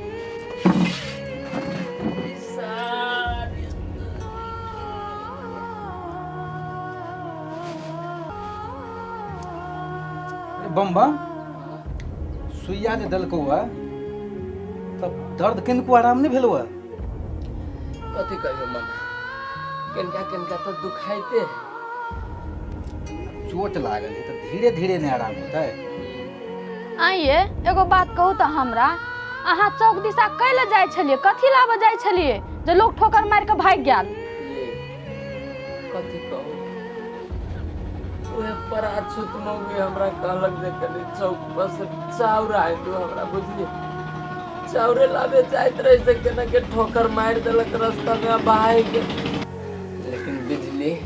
बम बम सुइया जे दलको हुआ तब दर्द किनको आराम नहीं भेल हुआ? कथी कहियो मामा, केनका केनका तो दुखाइते। चोट लागल है तो धीरे धीरे नहीं आराम होता है। आइए एगो बात कहू तो हमरा, अहाँ चौक दिशा कैले जाय छलिए, कथी लाबे जाय छलिए जे लोग ठोकर मार के भाग गेल? कथी कहू, ओहे पराछूत मौगी हमरा कहलक जे कनी चौक पर से चाउर आइ दू हमरा, बुझलिए चाउरे लाबे जाइत रही से केना के ठोकर मार देलक रास्ता में भाग के। लेकिन बिजली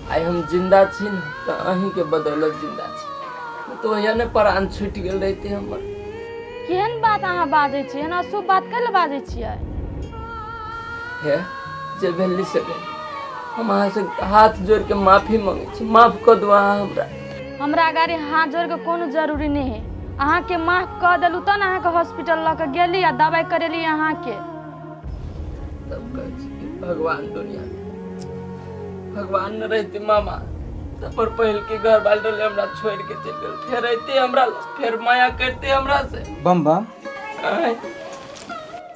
आई हम जिंदा छी न तो अहीं के बदौलत जिंदा छी, तो यहाँ ने प्राण छूट गेल रहती हमर। केहन बात अहाँ बाजै छियै? एना शुभ बात कैले बाजै छियै? हे जे भेली से भेली, हम अहाँ से हाथ जोड़ के माफी मांगे छी, माफ कर दो हमरा। हमरा गाड़ी हाथ जोड़ के कोनो जरूरी नहीं है। अहाँ के माफ कर देलू तो अहाँ के हॉस्पिटल लऽ के गेली आ दवाई करेली अहाँ के। तब कहै छी कि भगवान दुनिया में भगवान न रहते मामा तब पर पहल के घर बाल डले हमरा छोड़ के चल गेल, फिर रहते हमरा फिर माया करते हमरा से। बम बम आय,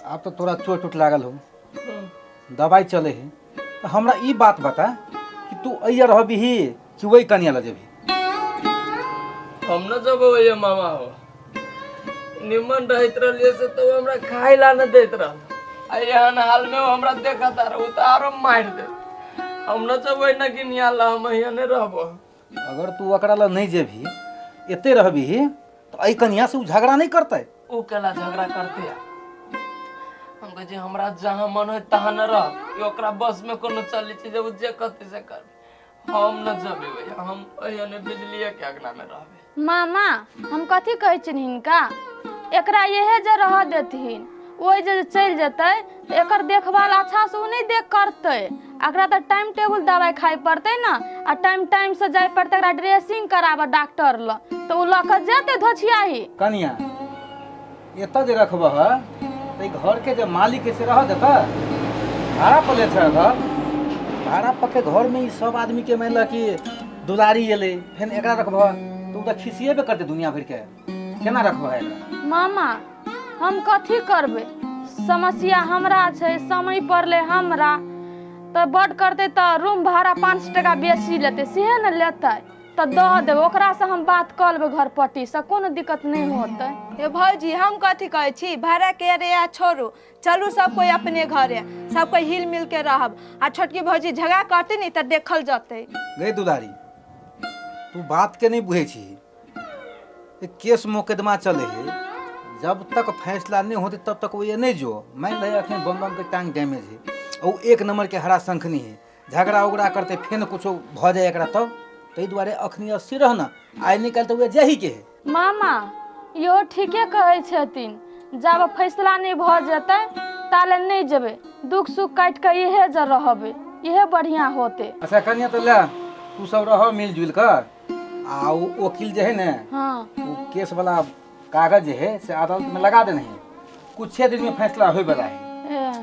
अब तो तोरा चोट उट लागल हो, दवाई चले है, तो हमरा ई बात बता कि तू अइया रहबी ही कि वही कनिया ल जेबी? हम न जब ये मामा हो निमन रहत रहलिए से तो हमरा खाए ला न देत रह। एहन हाल में हमरा देखा तार उतारो मार दे। हम न जब न कि नियाला हम एहने रहबो। अगर तू ओकरा ला नहीं जेबी, एते रहबी तो अई कनिया से उ झगड़ा नहीं करते? उ केला झगड़ा करते है? हम कहे जे हमरा जहां मन हो तहां न रह, कि ओकरा बस में कोनो चली छी जब जे कहते से कर। हम न जबे भैया, हम एहने बिजली के अगना में रहबे। मामा हम कथी कहै छिन हिनका, एकरा यहे जे रह देथिन, ओइ जे चल जेतै तो एकर देखभाल अच्छा से उ नहीं देख करते। एकरा तो टाइम टेबल दवाई खाए पड़ते ना, आ टाइम टाइम से जाए पड़ते, एकरा ड्रेसिंग कराबे डॉक्टर ल, तो उ लऽ के जेते धोछियाही। कनिया एत जे रखबह तो घर के जे मालिक से रह देता, भाड़ा पर ले छ घर, भाड़ा पर के घर में ई सब आदमी के मान ल कि दुलारी एले, फिर एकरा रखबह तो उ त खिसिएबे करते दुनिया भर के। केना रखबह एकरा? मामा हम कथी करबे, समस्या हमरा छै, समय पड़ले हमरा तो बड करते तो रूम भाड़ा 5 टका बेसी लेते, सेहे न लेते तो दह देबे, ओकरा से हम बात कर लेबे घर पट्टी से, कोनो दिक्कत नहीं होते। ए भौजी हम कथी कहै छी, भाड़ा के रे या छोड़ू, चलू सब कोई अपने घरे, सब कोई हिल मिल के रहब। आ छोटकी भौजी झगड़ा करते नहीं तो देखल जाते। गई दुलारी तू बात के नहीं बुझे छी, केस मुकदमा चले है, जब तक फैसला नहीं होते तब तक वो ये नहीं जो। मान रहे अखन बम बम के टांग डैमेज है और 1 नंबर के हरा शंखनी है, झगड़ा उगड़ा करते फिर कुछ भ जाए एकरा तब, तै दुआरे अखनी अस्थिर रहना, आइ निकाल तो जाही के है। मामा यो ठीके कहै छथिन, जब फैसला नहीं भ जेतै ताले नहीं जेबे, दुख सुख काट के इहे ज रहबे, इहे बढ़िया होते। अच्छा कनिया तो ले तू सब रह मिलजुल कर, आ वो वकील जे है ना, हाँ वो केस वाला कागज जे है से अदालत में लगा देने है, कुछ दिन में फैसला होए वाला है,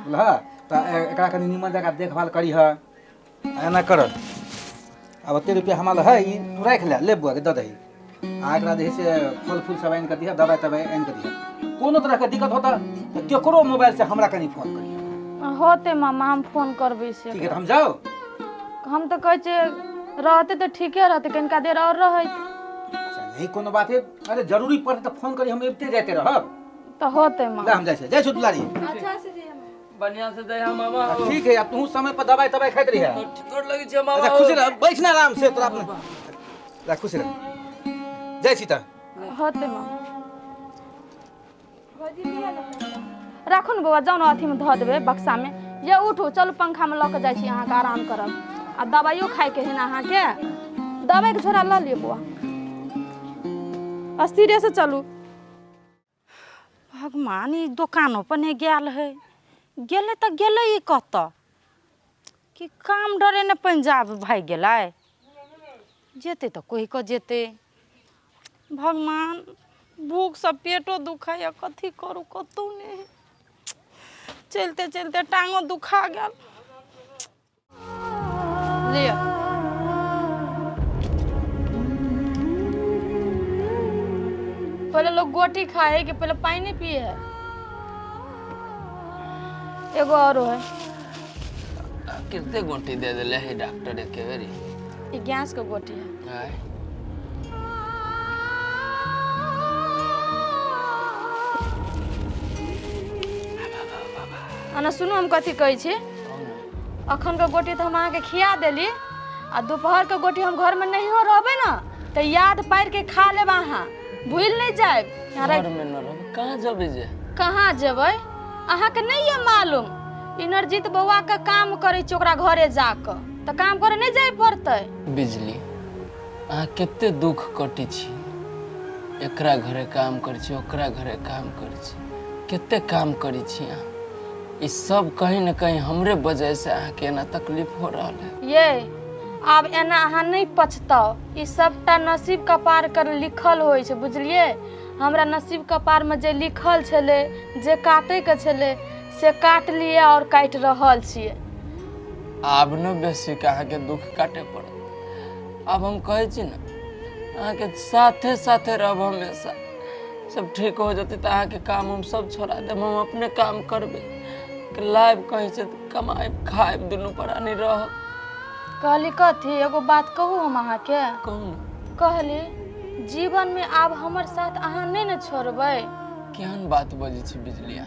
बुझल? तो एकरा कनी निमन जगह देखभाल करी है, एना कर। अब 3 रुपया हमारा है, ई तू रख ले बुआ के द दही, आ एकरा जे है से फल फूल सब आइन कर दिया, दवाई तवाई आइन कर दिया। कोनो तरह के दिक्कत होता तो केकरो मोबाइल से हमरा कनी फोन करिए। होते मामा, हम फोन करबे से। ठीक है, हम जाओ। हम तो कहै छे रहते तो ठीके रहते, कनिका देर और रहत। अच्छा नहीं कोनो बात है, अरे जरूरी पड़े तो फोन करी, हम एबते जाते रहब। तो होते मामा। हम जय सुतलारी। अच्छा से जी बढ़िया से दे मामा। ठीक है, अब तू समय पर दवाई तवाई खाइत रही है। गोर लगी छे मामा। अच्छा खुश रह, बैठना आराम से, तोरा अपने खुश रह। जय सीता। होते मामा। राखू न बउआ, जाउ न अथी में धऽ देबे बक्सा में। ये उठू, चलू पंखा में लऽ के जाइ छी, अहाँ के आराम करब, आ दवाइयो खाए के है ना अहाँ के, दवाई के झोरा लऽ लिअ बउआ, अस्थिरे से चलू। भगवान ई दुकानों पर नहीं गेल है, गेले तो गेले ई कत कि काम डरे ने पंजाब भाग गेलै, जेते तो कोई को जेते। भगवान भूख से पेटो दुखाया, कथी करू कतौ नहीं, चलते चलते टांगो दुखा गेल। लिअ पहले लोग गोटी खाए है कि पहले पानी पिए है? एगो औरो है। कितने गोटी दे देले है डॉक्टर के बेरी? ये गैस का गोटी है। आय अना सुनू, हम कथी कहै छी, अखन के गोटी तो हम अहाँ के खिया देली, आ दोपहर के गोटी हम घर में नहीं हो रहबे ना, तो याद पार के खा लेब, अहाँ भूल नहीं जाए। घर में न रह, कहाँ जबे जे? कहाँ जेबै अहाँ के नहीं है मालूम, इनरजीत बउआ के काम करे छी ओकरा घरे जाके, तो काम करे नहीं जाए पड़ते। बिजली अहाँ केते दुख कटी छी, एकरा घरे काम करै छी, ओकरा घरे काम करै छी, केते काम करै छी अहाँ, इस सब कहीं न कहीं हमरे वजह से अहाँके ना तकलीफ हो रहा है। ये आब एना अहाँ नहीं पछताओ, ई सबटा नसीब कपार कर लिखल होइ छै, बुझलिए। हमरा नसीब कपार में जे लिखल छले, जे काटे के छले से काट लिए और काट रहल छिए। आब न बेसी के अहाँके दुख काटे पड़त। अब हम कहै छी ना अहाँके साथे साथे रहब हमेशा। सब ठीक हो जते तो अहाँके काम हम सब छोड़ा देब, हम अपने काम करबे कि लाइब कहीं से कमाएब खाएब दुनू प्राणी रहब। कहली कथी, एगो बात कहू हम अहाँके। कहू न। कहली जीवन में आब हमर साथ अहाँ नहीं न छोड़बै। केहन बात बजै छी बिजलिया।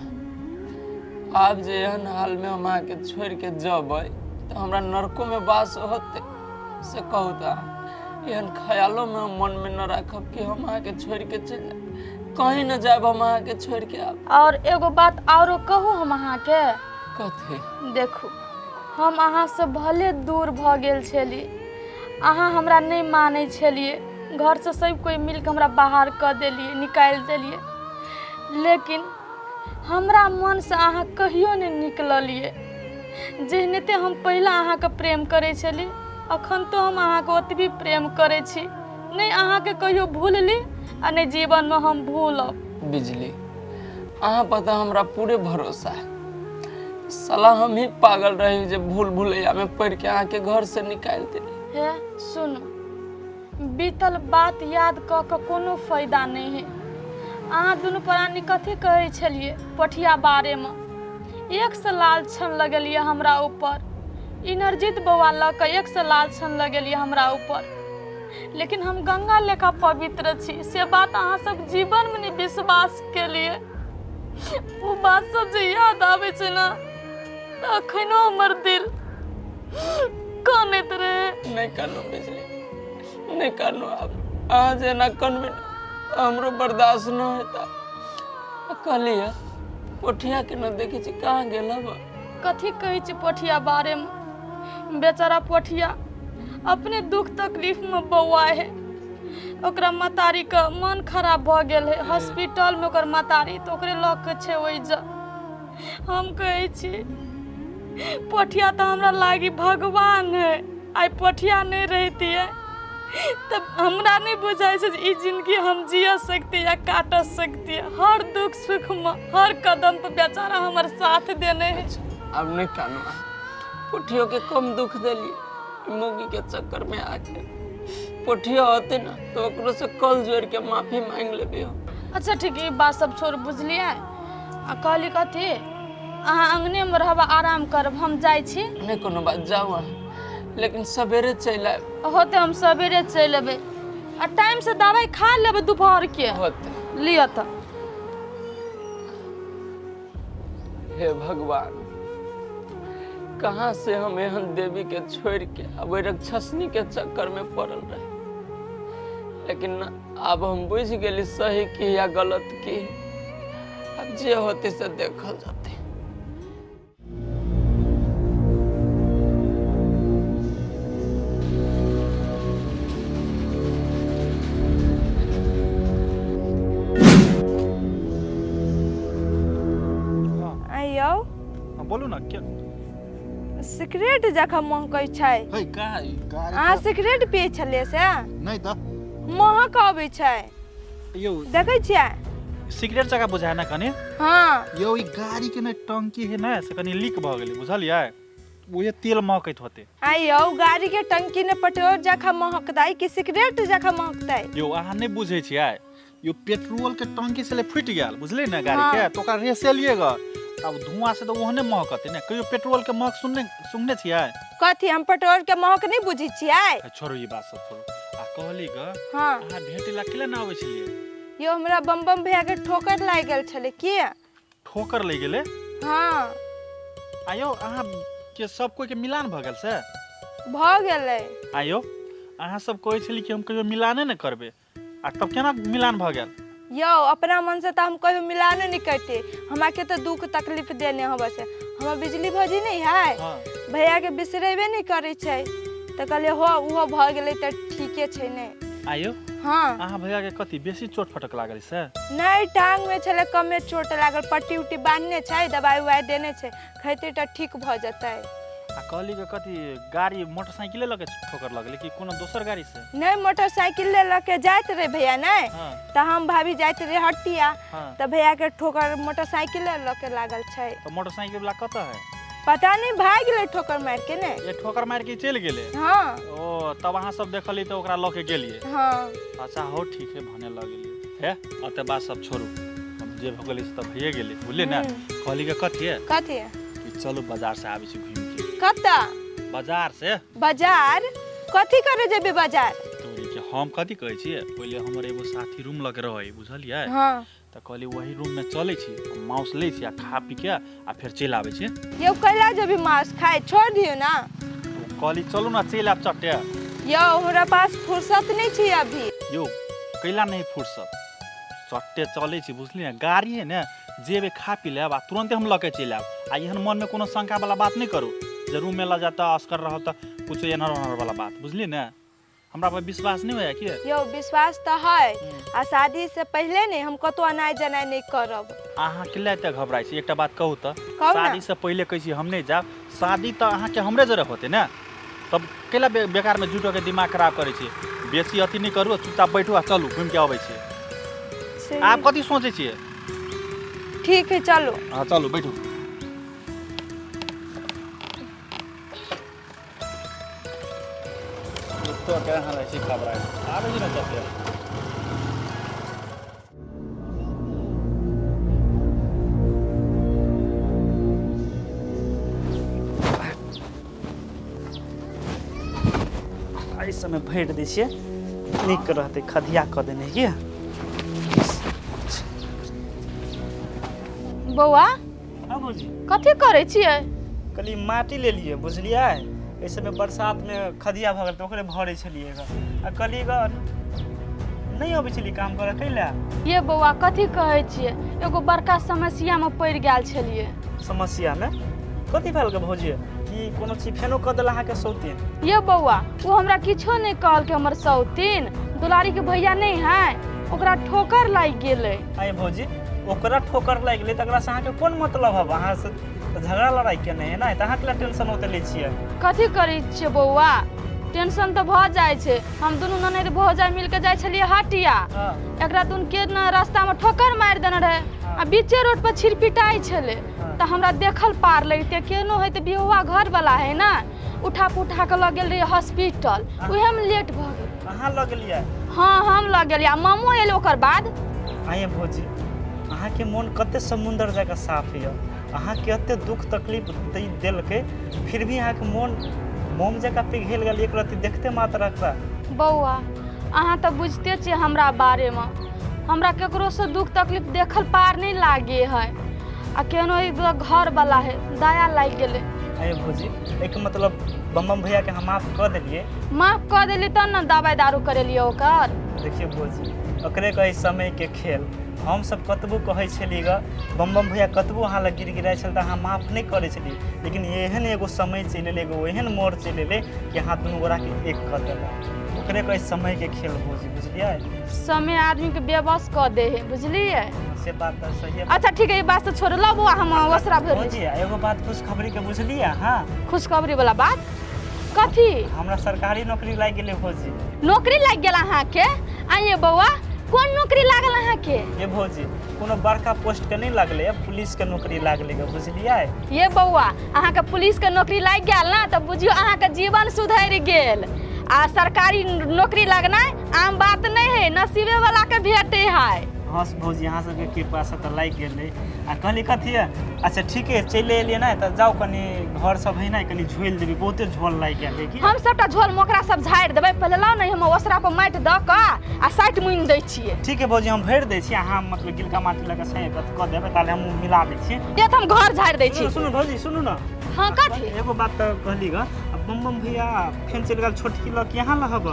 आब जे एहन हाल में हम अहाँके छोड़ के जबै तो हमरा नरकों में वास होते से कहू तो एहन ख्यालों में हम मन में न रखब कि हम अहाँके छोड़ के चल जाए, कहीं न जाब हम अहाँके छोड़ के। आब और एगो बात औरो कहू हम अहाँके। कथी? देखू हम अहाँ से भले दूर भ गेल छली, अहाँ हमरा नहीं मानै छलिए, घर से सब कोई मिलके हमरा बाहर कर देलिए, निकाल देलिए, लेकिन हमरा मन से अहाँ कहियो नहीं निकलिए। जेहनेते हम पहला अहाँ के प्रेम करे छली, अखन तो हम अहाँ के ओतबी प्रेम करे छी। नहीं अहाँ के कहियो भूलली आ नहीं जीवन में हम भूलब। बिजली अहाँ पता हमरा पूरे भरोसा है। साला हम ही पागल रही जे भूल भुलैया में पढ़ के अहाँ के घर से निकाल देली। हे सुनो, बीतल बात याद क के कोनो फायदा नहीं है। अहाँ दुनू प्राणी कथी कहै छलिए पोठिया बारे में, एक से लाल छन लगलिए हमरा ऊपर। इनरजीत बौआ ल के एक से लाल छन लगलिए हमरा ऊपर, लेकिन हम गंगा लेखा पवित्र छी। से बात अहाँ सब जीवन में नहीं विश्वास के लिए। वो बात सब जे याद आवे छै ना त अखनो हमर दिल कानैत रहे। नहीं कानो बिजली, नहीं कानो। अब अहाँ जे ना कानबे हमरो बर्दाश्त न होता। कहलिए पोठिया के न देखी छी कहाँ गेल बा। कथी कहै छी पोठिया बारे में? बेचारा पोठिया अपने दुख तकलीफ में बौआ है। ओकरा मतारी का मन खराब भ गेल है, हॉस्पिटल में ओकर मतारी तो ओकरे ल के छै ओइ ज। हम कहै छी पोठिया तो हमरा लागी भगवान है। आई पोठिया नहीं रहती है तब हमरा नहीं बुझाई छै ई जिंदगी हम जिया सकती या काट सकती है। हर दुख सुख में हर कदम पे बेचारा हमर साथ देने है। अब नहीं कानो, पोठियों के कम दुख देली मोगी के चक्कर में आके। पोठिया होते ना तो ओकरो से कल जोड़ के माफी मांग लेबे हो। अच्छा ठीक है, बात सब छोड़ बुझलिए। आ कहली कथी अहाँ अंगने में रहब, आराम करब, हम जाई छी। नहीं कोनो बात, जाओ अहाँ, लेकिन सवेरे चल आब। होते हम सवेरे चल अबे आ टाइम से दवाई खा लेबे दोपहर के। होते लिया त। हे भगवान, कहाँ से हम एहन देवी के छोड़ के अब राक्षसनी के चक्कर में पड़ल रहे। लेकिन अब हम बुझ गेली सही की या गलत की। अब जे होते से देखल जाते। आइयो बोलू ना क्या सिगरेट जखा महकै छै। है का गाड़ी अहाँ सिगरेट पिए छलिए से? नहीं त महक अबै छै, यो देखै छियै? सिगरेट जगह बुझाए ना कने। हाँ यो ई गाड़ी के ना टंकी है ना से कनी लीक भ गेलै, बुझलियै? वो ये तेल महकैत होते। आइयो गाड़ी के टंकी ने पेट्रोल जखा महकतै कि सिगरेट जखा महकतै? यो अहाँ नहीं बुझे छियै, यो पेट्रोल के टंकी से ले फुट गेल, बुझले ना गाड़ी हाँ। के, तो ओकरा रेसेलिएगा अब धुआं से तो ओहने महकते ना। कहियो पेट्रोल के महक सुनने छियै? कथी हम पेट्रोल के महक नहीं बुझी छियै? छोड़ो ई बात सब छोड़ो। आ कहली ग हाँ अहाँ भेटेला केला ना आबै छलिए? यो हमरा बम बम भैया के ठोकर लाग गेल छले की? ठोकर ले गेले? हाँ आयो अहाँ के सब कोई के मिलान भ गेल से? भ गेलै। आयो अहाँ सब कहै छली कि हम कहियो मिलाने न करबे, आ तब केना मिलान भ गेल? यो अपना मन से तो हम कहियो मिलाने नहीं करते, हमरा के तो दुख तकलीफ देने हो बस। हमरा बिजली भौजी नहीं है, हाँ। भैया के बिसरेबे नहीं करे छै, तो कहलिए हो उहो भ गेलै त ठीके छै ने। आयो हाँ अहाँ भैया के कथी बेसी चोट फटक लागल से? नहीं टांग में छले कमे चोट लागल, पट्टी उट्टी बांधने छै, दवाई उवाई देने छै, खैते त ठीक भ जतै। आ कहली के कथी गाड़ी मोटरसाइकिले लगे ठोकर लगले कि कोनो दोसर गाड़ी से? नहीं मोटरसाइकिल ले लके जात रहे भैया नहीं हाँ। त हम भाभी जात रहे हटिया हाँ। त भैया के ठोकर मोटरसाइकिल लके लागल छै। तो मोटरसाइकिल वाला कत है? पता नहीं भाग गेले ठोकर मार के ने। ये ठोकर मार के चल गेले? हाँ। ओ तब अहाँ सब देखली तो ओकरा लके गेलिए? हाँ। अच्छा हो ठीक है भने लगलिए है। अते बात सब छोड़ू, हम जे भ गेली तब भइए गेली बुझले ना। कहली के कथी है कथी है कि चलो बाजार से आबै छी घूम के। कत्ता बाजार से? बाजार कथी करे जेबे बाजार? तोरी के हम कथी कहै छी, पहिले हमर एगो साथी रूम लगे रहै बुझलिए? हाँ। त कहली वही रूम में चलै छी, माउस लै छी आ खा पी के आ फिर चल आबै छी। यो कैला जेबे मांस खाए छोड़ दियो ना। तो कहली चलू ना चल आब चट्टे। यो हमरा पास फुर्सत नहीं छी अभी। यो कैला नहीं फुर्सत, चट्टे चलै छी बुझली ना। गाड़ी है ना जेबे खा पी लेब आ तुरंते हम लके चल आब। आ एहन मन में कोनो शंका वाला बात नहीं करू जे रूम में ल जाता अस्कर रह त कुछ एनर ओनर वाला बात बुझली ना। हमरा पर विश्वास नहीं होया कि? यो विश्वास तो है आ शादी से पहले ने हम कतो अनाय जनाय नहीं करब। अहाँ किला त घबराई छी, एकटा बात कहू त कहू ना। शादी से पहले कहै छी हम नहीं जाब, शादी त अहाँ के हमरे जरे होते ना, तब केला बेकार में झूठो के दिमाग खराब करे छी। बेसी अति नहीं करू, चुपचाप बैठू आ चलू घूम के आबै छी। आप कथी सोचे छिए? ठीक है चलो। हाँ चलो बैठू। तो क्या हाल है खबर है आवे जी ना चलते। एहि समय भेट दै छियै, नीक रहतै खदिया कऽ देने ये। बौआ हाँ भौजी कथी करे छियै? कली माटी ले लिए बुझलियै, एहि समय बरसात में खदिया भऽ गेल तऽ ओकरे भरै छलियै ग। आ कली ग नहीं अबै छलियै काम करऽ कैला। ये बौआ कथी कहै छियै, एगो बड़का समस्या में पड़ि गेल छलियै। समस्या में कथी भेल ग भौजी? कि कोनो चीज फेनो कऽ देल अहाँके सौतीन? ये बौआ वो हमरा किछो नहीं कहल के हमर सौतीन दुलारी के भैया नहीं है, ओकरा ठोकर लागि गेलै। आइ भौजी ओकरा ठोकर लागि गेलै तकरा से अहाँके कोन मतलब है? अहाँ से झगड़ा लड़ाई के नहीं है ना, त अहाँ के टेंशन होते लै छियै। कथी करै छियै बौआ, टेंशन तो भ जाय छै। हम दुनू ननद भौजाई मिल के जाय छलियै हटिया, एकरा दुन के न रास्ता में ठोकर मार देने रहे आ बीचे रोड पर छिरपिटाई छले। त हमरा देखल पार लगिते केनो है त बिहुआ घर वाला है ना, उठा पुठा के लग गेल रही हॉस्पिटल, उहे में लेट भ गेल। अहाँ लग गेलियै? हाँ हम लग गेलियै, मामो एल ओकर बाद। आइए भौजी अहाँ के मन कते समुंदर जगह साफ है, अहाँ के एते दुख तकलीफ देलकै फिर भी अहाँ के मन मोम जगह पिघल गेल एक रति देखते मात्र रखबा। बौआ अहाँ तो बुझते छियै हमरा बारे में, हमरा केकरो से दुख तकलीफ देखल पार नहीं लागे है आ केनो घर वाला है दया लाग गेले। आइए भौजी एक मतलब बम भैया के हम माफ कर देलिए। माफ कर देली तब न दवाई दारू करेलिए ओकर। देखिए भौजी ओकरे कहे समय के खेल, हम सब कतबो कहै छलिए ग बम भैया कतबो अहाँ लग गिर गिराय छल त अहाँ माफ नहीं करे छलिए, लेकिन एहन एगो समय चल एले, एगो एहन मोड़ चल एले कि अहाँ दुनू गोरा के एक कर देलक। ओकरे कहे समय के खेल भौजी बुझलिए? समय आदमी के बेबस कर दे है बुझलिए? से बात त सही है। अच्छा ठीक है ये बात तो छोड़ लो बुआ, हम वसरा भर भौजी एगो बात खुशखबरी के बुझलिए? हाँ खुशखबरी वाला बात कथी? हमरा सरकारी नौकरी लाग गेले भौजी। नौकरी लाग गेल अहाँ के? आइए बौआ कौन नौकरी लागल अहाँ के? ये भौजी कोनो बड़का पोस्ट के नहीं लागले, पुलिस के नौकरी लागले ग बुझलिए? ये बौआ अहाँ के पुलिस के नौकरी लाग गेल ना त बुझियो अहाँ के जीवन सुधर गेल। आ सरकारी नौकरी लगना आम बात नहीं है, नसीबे वाला के भेटे है। हाँ भौजी अहाँ सबके कृपा से तो लाग गेले। आ कहली कथी है? अच्छा ठीक है चले एलिए ना त जाओ कनी घर सब है ना कनी झोल देबी, बहुते झोल लाग गेल है कि हम सबटा झोल मोकरा सब झाड़ देबै। पहले लाओ नहीं हम ओसरा पर माटि द क आ साइट मुइन दै छियै। ठीक है भौजी हम भर दै छी, अहाँ मतलब गिलका माटी लगा से क देबै ताले हम मिला दै छी। ये त हम घर झाड़ दै छी। सुनो भौजी सुनो ना। हां कथी? एगो बात त कहली ग बम भैया फेन चल गेल छोटकी लक यहाँ लहब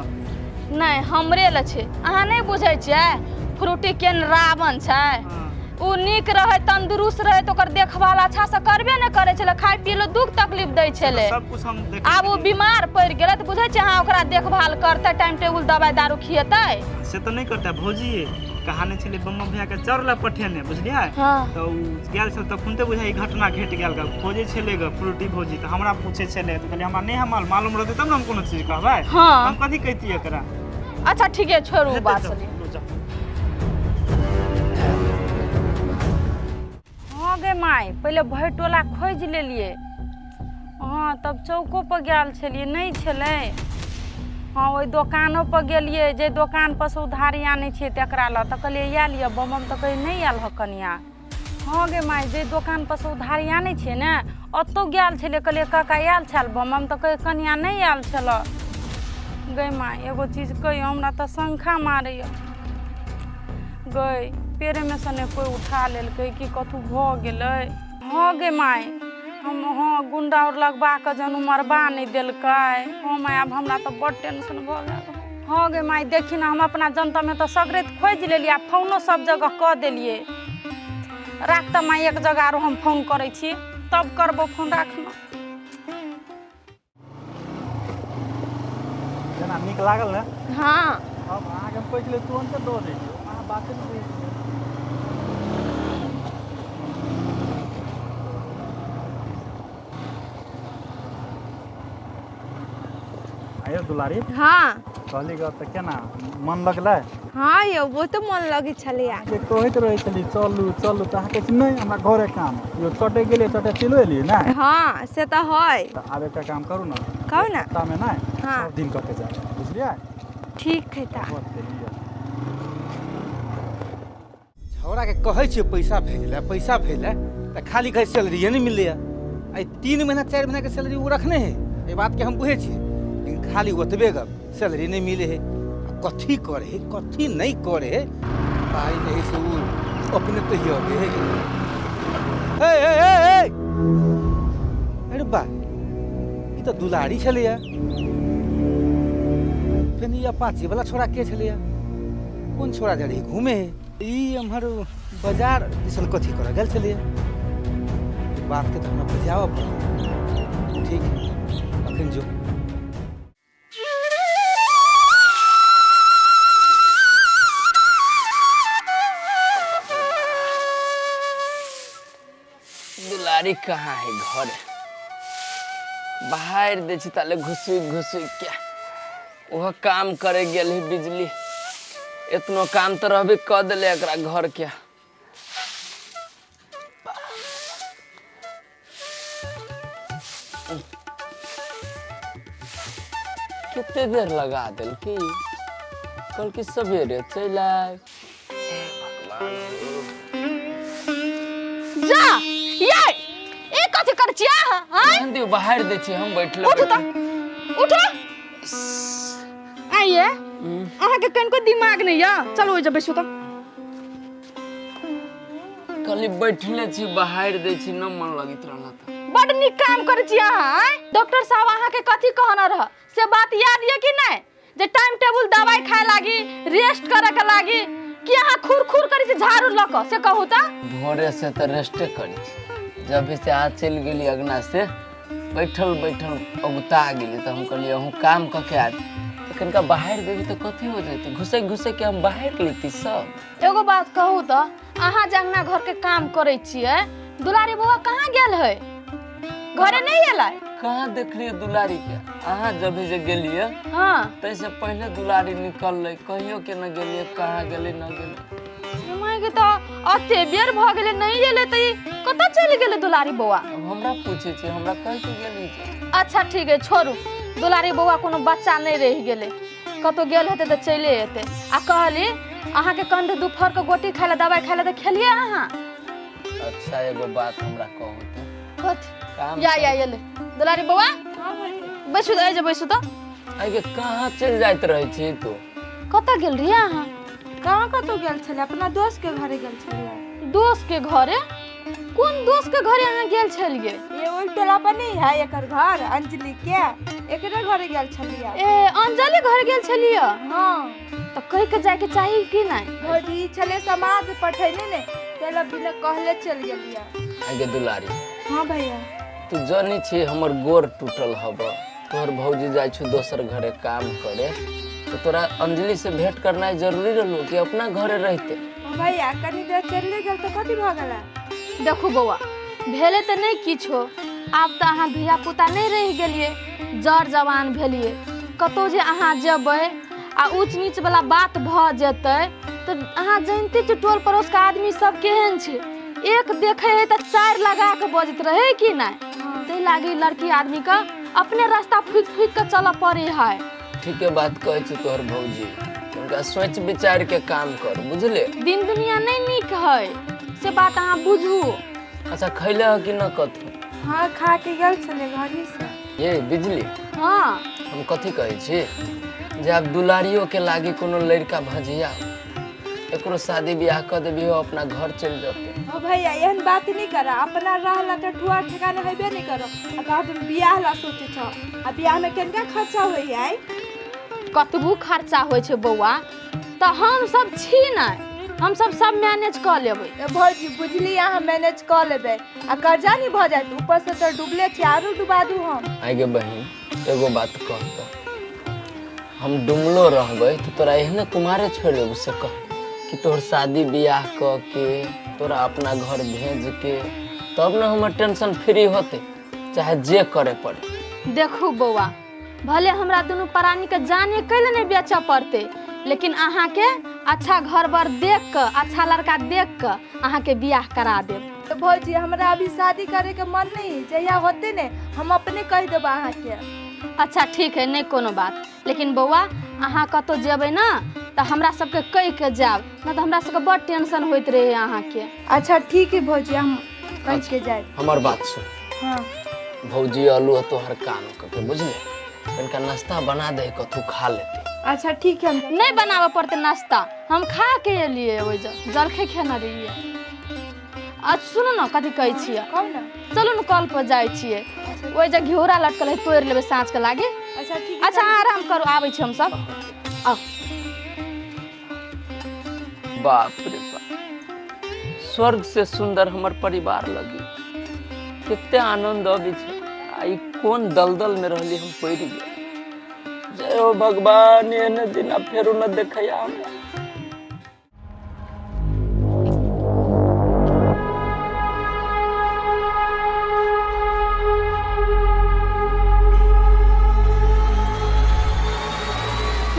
नहीं हमरे ल छै, अहाँ नहीं बुझै छियै फ्रूटी केन रावण छै उ नीक रहे तंदुरुस्त रहे तो ओकर देखभाल अच्छा से करबे न करे छले, खाय पिए ले दुख तकलीफ दै छले। सब कुछ हम देख आब उ बीमार पड़ गेले त बुझै छै हां ओकरा देखभाल करते, टाइम टेबुल दवाई दारू खिएतै से तो नहीं करता भौजी। कहानी छले बम्मा भैया के चरला पठेने बुझलियै। हां तो गेल छल त खुनते बुझाई घटना घट गेल ग खोजे छले ग फ्रूटी भौजी त हमरा पूछे छले त कहली हमरा नहीं मालूम रहते तब न हम कोनो चीज कहबै। हां हम कथि कहती एकरा। अच्छा ठीक है छोड़ू बात चली। हाँ गे माई पहले भरि टोला खोज लेलिए। हाँ तब चौको पर गेल छलिए नहीं छले। हाँ ओहि दुकानों पर गेलिए जे दुकान पर से उधारी आने छिए तकरा ल त कहलिए या लिया बम त कहीं नहीं आल ह कनिया। हाँ गे माई जे दुकान पर से उधारी आने छिए ने ओतो गेल छले कहलिए काका आयल छल बम त कहीं कनिया नहीं आयल छल। गई माई एगो चीज कही हमरा त शंखा मारैया। गई पेरे में से कोई उठा लेलकै कि कथु भ गेलै। हाँ गे माई हम हाँ गुंडा और लगबा के जनू मरबा नहीं देलकै। हाँ माई अब हमरा तो बड़ टेंशन भ गेल। हाँ गे माई देखी ना हम अपना जनता में तो सगरे खोज लेलिए, फोनो सब जगह क देलिए। राख त माई एक जगह आरो हम फोन करै छी तब करबो फोन राखना। जना नीक लागल ने। हां अब अहाँ के पैसा ले तुरंत दो दे दियो, अहाँ बाते नहीं करी। आयो दुलारी। हाँ कहली ग त केना मन लगलै। हाँ यौ वो तो मन लगे छलिया। जे कहैत रहै छली चलू चलू त अहाँ कहै नहीं हमरा घरे काम यो चटे गेले चटे चलो एलिए ना। हाँ से तो है। त आब एकटा काम करू ना कहू ना। तामे ना हाँ। सब दिन कटे जाए बुझलियै। ठीक है ता। छौड़ा के कहै छियै पैसा भेजले त खाली कहे सैलरी नहीं मिलले। आई 3 महीना 4 महीना के सैलरी वो रखने है, ये बात के हम बुझे छियै, लेकिन खाली ओतबे गप सैलरी नहीं मिले है। कथी करे कथी नहीं करे पाई नहीं से वो अपने तो ही हो गए है। ए अरे बा ई तो दुलारी छलिया। फिर ये अपाची वाला छोड़ा के छलिया, कौन छोड़ा जा रही घूमे है। ई हमर बाजार जैसन कथी कर गल छलिया। बात के तो हमरा बजाव पड़े। ठीक है अखन जो दुलारी कहाँ है घर बाहर दे छी ताले घुसुई क्या वह काम करे गेल ही बिजली इतनो काम तो रहबे क देले एकरा घर के। कितने देर लगा दिल की कल की सवेरे चल आए। जा ये कथि कर छिया। हां नंदी बाहर दे छी हम बैठले। उठ आइए अहाँ के कनको दिमाग नहीं या चलो ओइ जबे सुत। कल बैठले छी बाहर दे छी न मन लगित रहला त बड़ निक काम कर छी अहाँ। डॉक्टर साहब अहाँ के कथि कहना रह से बात याद ये कि नहीं जे टाइम टेबुल दवाई खाए लागी रेस्ट करे के लागी कि अहाँ खुर करी से झाड़ू ल क से कहू त। भोरे से तो रेस्टे करी जब से आज चल गेली अगना से बैठल अगुता गेली तो हम कहलिए हूँ काम क के आज कनका बाहर देवी तो कथी हो जाती घुसे के हम बाहर लेती सब। एगो बात कहू त अहाँ जंगना घर के काम करे छिए दुलारी बउआ कहाँ गेल है घरे नहीं एलै। कहाँ देखलिए दुलारी के अहाँ जब जे गेलिए हां तैसे पहले दुलारी निकल कहियो के न गेलिए कहाँ गेली न गेली। माय के तो अते बेर भ गेले नहीं एले त कत चल गेले दुलारी बउआ। अब हमरा पूछे छी हमरा कह के गेली। अच्छा ठीक है छोड़ू दुलारी बउआ कोनो बच्चा नहीं रह गेले कतो गेल हेते त चले हेते। आ कहली अहाँ के कंठ दुपहर के गोटी खाइला दवाई खाइला त खेलिए अहाँ। अच्छा एगो बात हमरा कहू त कथि या एले दुलारी बउआ बैसु त जे बैसु त। आगे कहाँ चल जाइत रहे छी तू कत गेल रिया अहाँ। कहाँ कतो गेल छले अपना दोस्त के घरे गेल छलिए। दोस्त के घरे कौन दोस्त के घरे अहाँ गेल छलिए। ये ओइ टोला पर नहीं है एकर घर अंजलि के एकरे घरे गेल छलिए। ए अंजलि घर गेल छलिए। हां त कहि के जाए के चाहिए कि नहीं। घड़ी छले समाज पठैले ने तेल बिना कहले चल गेलिया। आगे दुलारी हाँ भैया। तू जानी छी हमर गोर टूटल हब, तोहर भौजी जाइ छु दोसर घरे काम करे, तो तोरा अंजलि से भेंट करना जरूरी रहलो कि अपना घरे रहते। भैया कनी देर चलले गेल तो कथी भ गेला? देखो बौआ, भेले तो नहीं किछो, आब तो अहाँ धिया पुता नहीं रह गेलिए, जड़ जवान भेलिए। कतो जे अहाँ जेबै आ ऊंच नीच वाला बात भ जेतै तो अहाँ जानते छी टोल पड़ोस का आदमी सब केहन छै, एक देखे है तो चार लगा के बजत रहे कि नहीं। ते लागी लड़की आदमी का अपने रास्ता फूक फूक के चल पड़े है। ठीक है बात कहे छी तोहर भौजी, उनका सोच विचार के काम कर, बुझले। दिन दुनिया नहीं निक है से बात अहाँ बुझू। अच्छा खैले हो कि न कथू? हाँ खा के गेल छले घरी से। ये बिजली हाँ हम कथी कहै छी जे आप दुलारियों के लागी कोनो लड़का भजिया एकरो शादी ब्याह कर देबी हो, अपना घर चल जाते। ओ भैया एहन बात नहीं करा, अपना रहला त ठुआ ठिकाना हेबे नहीं करो। आ कहा तुम बियाह ला सोचे छ, आ बियाह में केनका खर्चा होई है? कतबू खर्चा होय छै बौआ, तो हम सब छी नहीं, हम सब मैनेज कर लेबै। भौजी बुझली अहाँ मैनेज कर लेबै, आ कर्जा नहीं भ जात, ऊपर से तो डूबले छी, आरो डुबा दू हम। आगे बहिन एगो बात कहतो, हम डुमलो रहबै तो तोरा एहने कुमारे छोड़ देबू से कह कि तोहर शादी ब्याह क के तोरा अपना घर भेज के, तब न हमर टेंशन फ्री होते, चाहे जे करे पड़े। देखू बौआ, भले हमरा दोनों प्राणी के जाने कैले नहीं बेचा पड़ते, लेकिन अहाँ के अच्छा घर बार देख के, अच्छा लड़का देख के अहाँ के बियाह करा देब। तो भौजी हमरा अभी शादी करे के मन नहीं, जहिया होते ने हम अपने कह देब अहाँ के। अच्छा ठीक है, नहीं कोनो बात, लेकिन बौआ अहाँ कतो जेबै ना तो हमरा सबके कह के जाब, ना तो हमरा सबके बड़ टेंशन होइत रहे अहाँ के। अच्छा ठीक है भौजी, हम कह के जाए। हमर बात सुन। हाँ भौजी आलू तोहर काम करके बुझले, कनका नाश्ता बना दे कथू खा लेते। अच्छा ठीक है। नहीं बनावे पड़ते नाश्ता, हम खा के एलिए, ओइ जलखे खेना रहिए। आज सुनो ना कथी कहै छियै, चलू न कल पर जाइ छियै, ओइ जे घिउरा लटकल है तोड़ लेबै साँझ के लागे। अच्छा ठीक है। अच्छा आराम करू, आबै छी हम सब। आओ। बाप रे बाप, स्वर्ग से सुंदर हमर परिवार लगी, कितने आनंद अभी छे। आई कौन दलदल में रहली हम पड़ गए। जय हो भगवान, एने दिन फेरू न देखैया हमरा।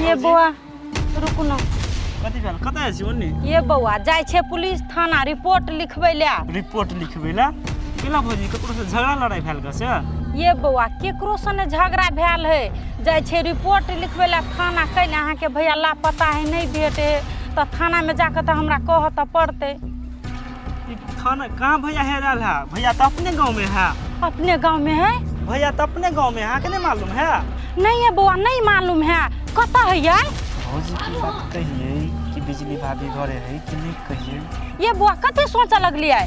ये बौआ रुकू न, कथी भेल, कतय छी ओन्नी? ये बौआ जाय छे पुलिस थाना रिपोर्ट लिखबै ला। रिपोर्ट लिखबै ला? केला भौजी ककरो से झगड़ा लड़ाई भेल का से? ये बौआ केकरो सने झगड़ा भेल है, जाय छे रिपोर्ट लिखबै ला थाना, कैले अहाँ के भैया लापता है नहीं भेटे, तो थाना में जाकर तो हमरा कह तो पड़ते। थाना कहाँ भैया हेरल है? भैया तो अपने गांव में है। अपने गांव में है? भैया तो अपने गांव में है, के नहीं मालूम है? नहीं है बौआ, नहीं मालूम है, कता है यार? भौजी की बात कहिए कि बिजली भाभी घरे है कि नहीं कहिए? ये बुआ कते सोचा लगली है,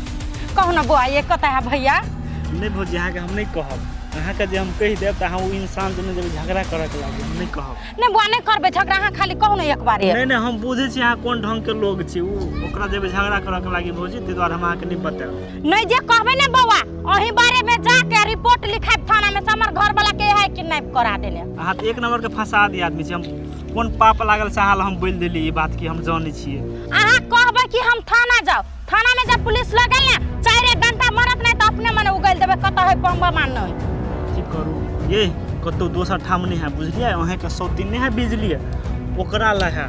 कहू ना बुआ ये कता है भैया? नहीं भौजी अहाँ के हम नहीं कहब, अहाँ के जे हम कहि देब त अहाँ वो इंसान जने जब झगड़ा करे के लागे, हम नहीं कहब। नहीं बुआ नहीं करबे झगड़ा, अहाँ खाली कहू ना एक बार। नहीं नहीं हम बुझे छी अहाँ कोन ढंग के लोग छी, ओकरा जब झगड़ा करे के लागे भौजी, ते द्वारा हम अहाँ के नहीं बताएब। नहीं जे कहबे ने बौआ, ओही बारे में जाके रिपोर्ट लिखाब थाना में, हमर घर वाला के है किडनैप करा देले। अहाँ तो एक नंबर के फंसा दी आदमी छी, हम कोन पाप लागल से हाल हम बोल देली ये बात की हम जाने छिए। अहाँ कहबे कि हम थाना जाओ, थाना में जब पुलिस लगल ना चारे डंटा मरत नहीं तो अपने मने उगल देबे, कत है पंबा मान नहीं। की करू ये कतो दोसर ठाम नहीं है, बुझलिए? अहे के सौतीन नहीं है बिजली है, ओकरा ले है।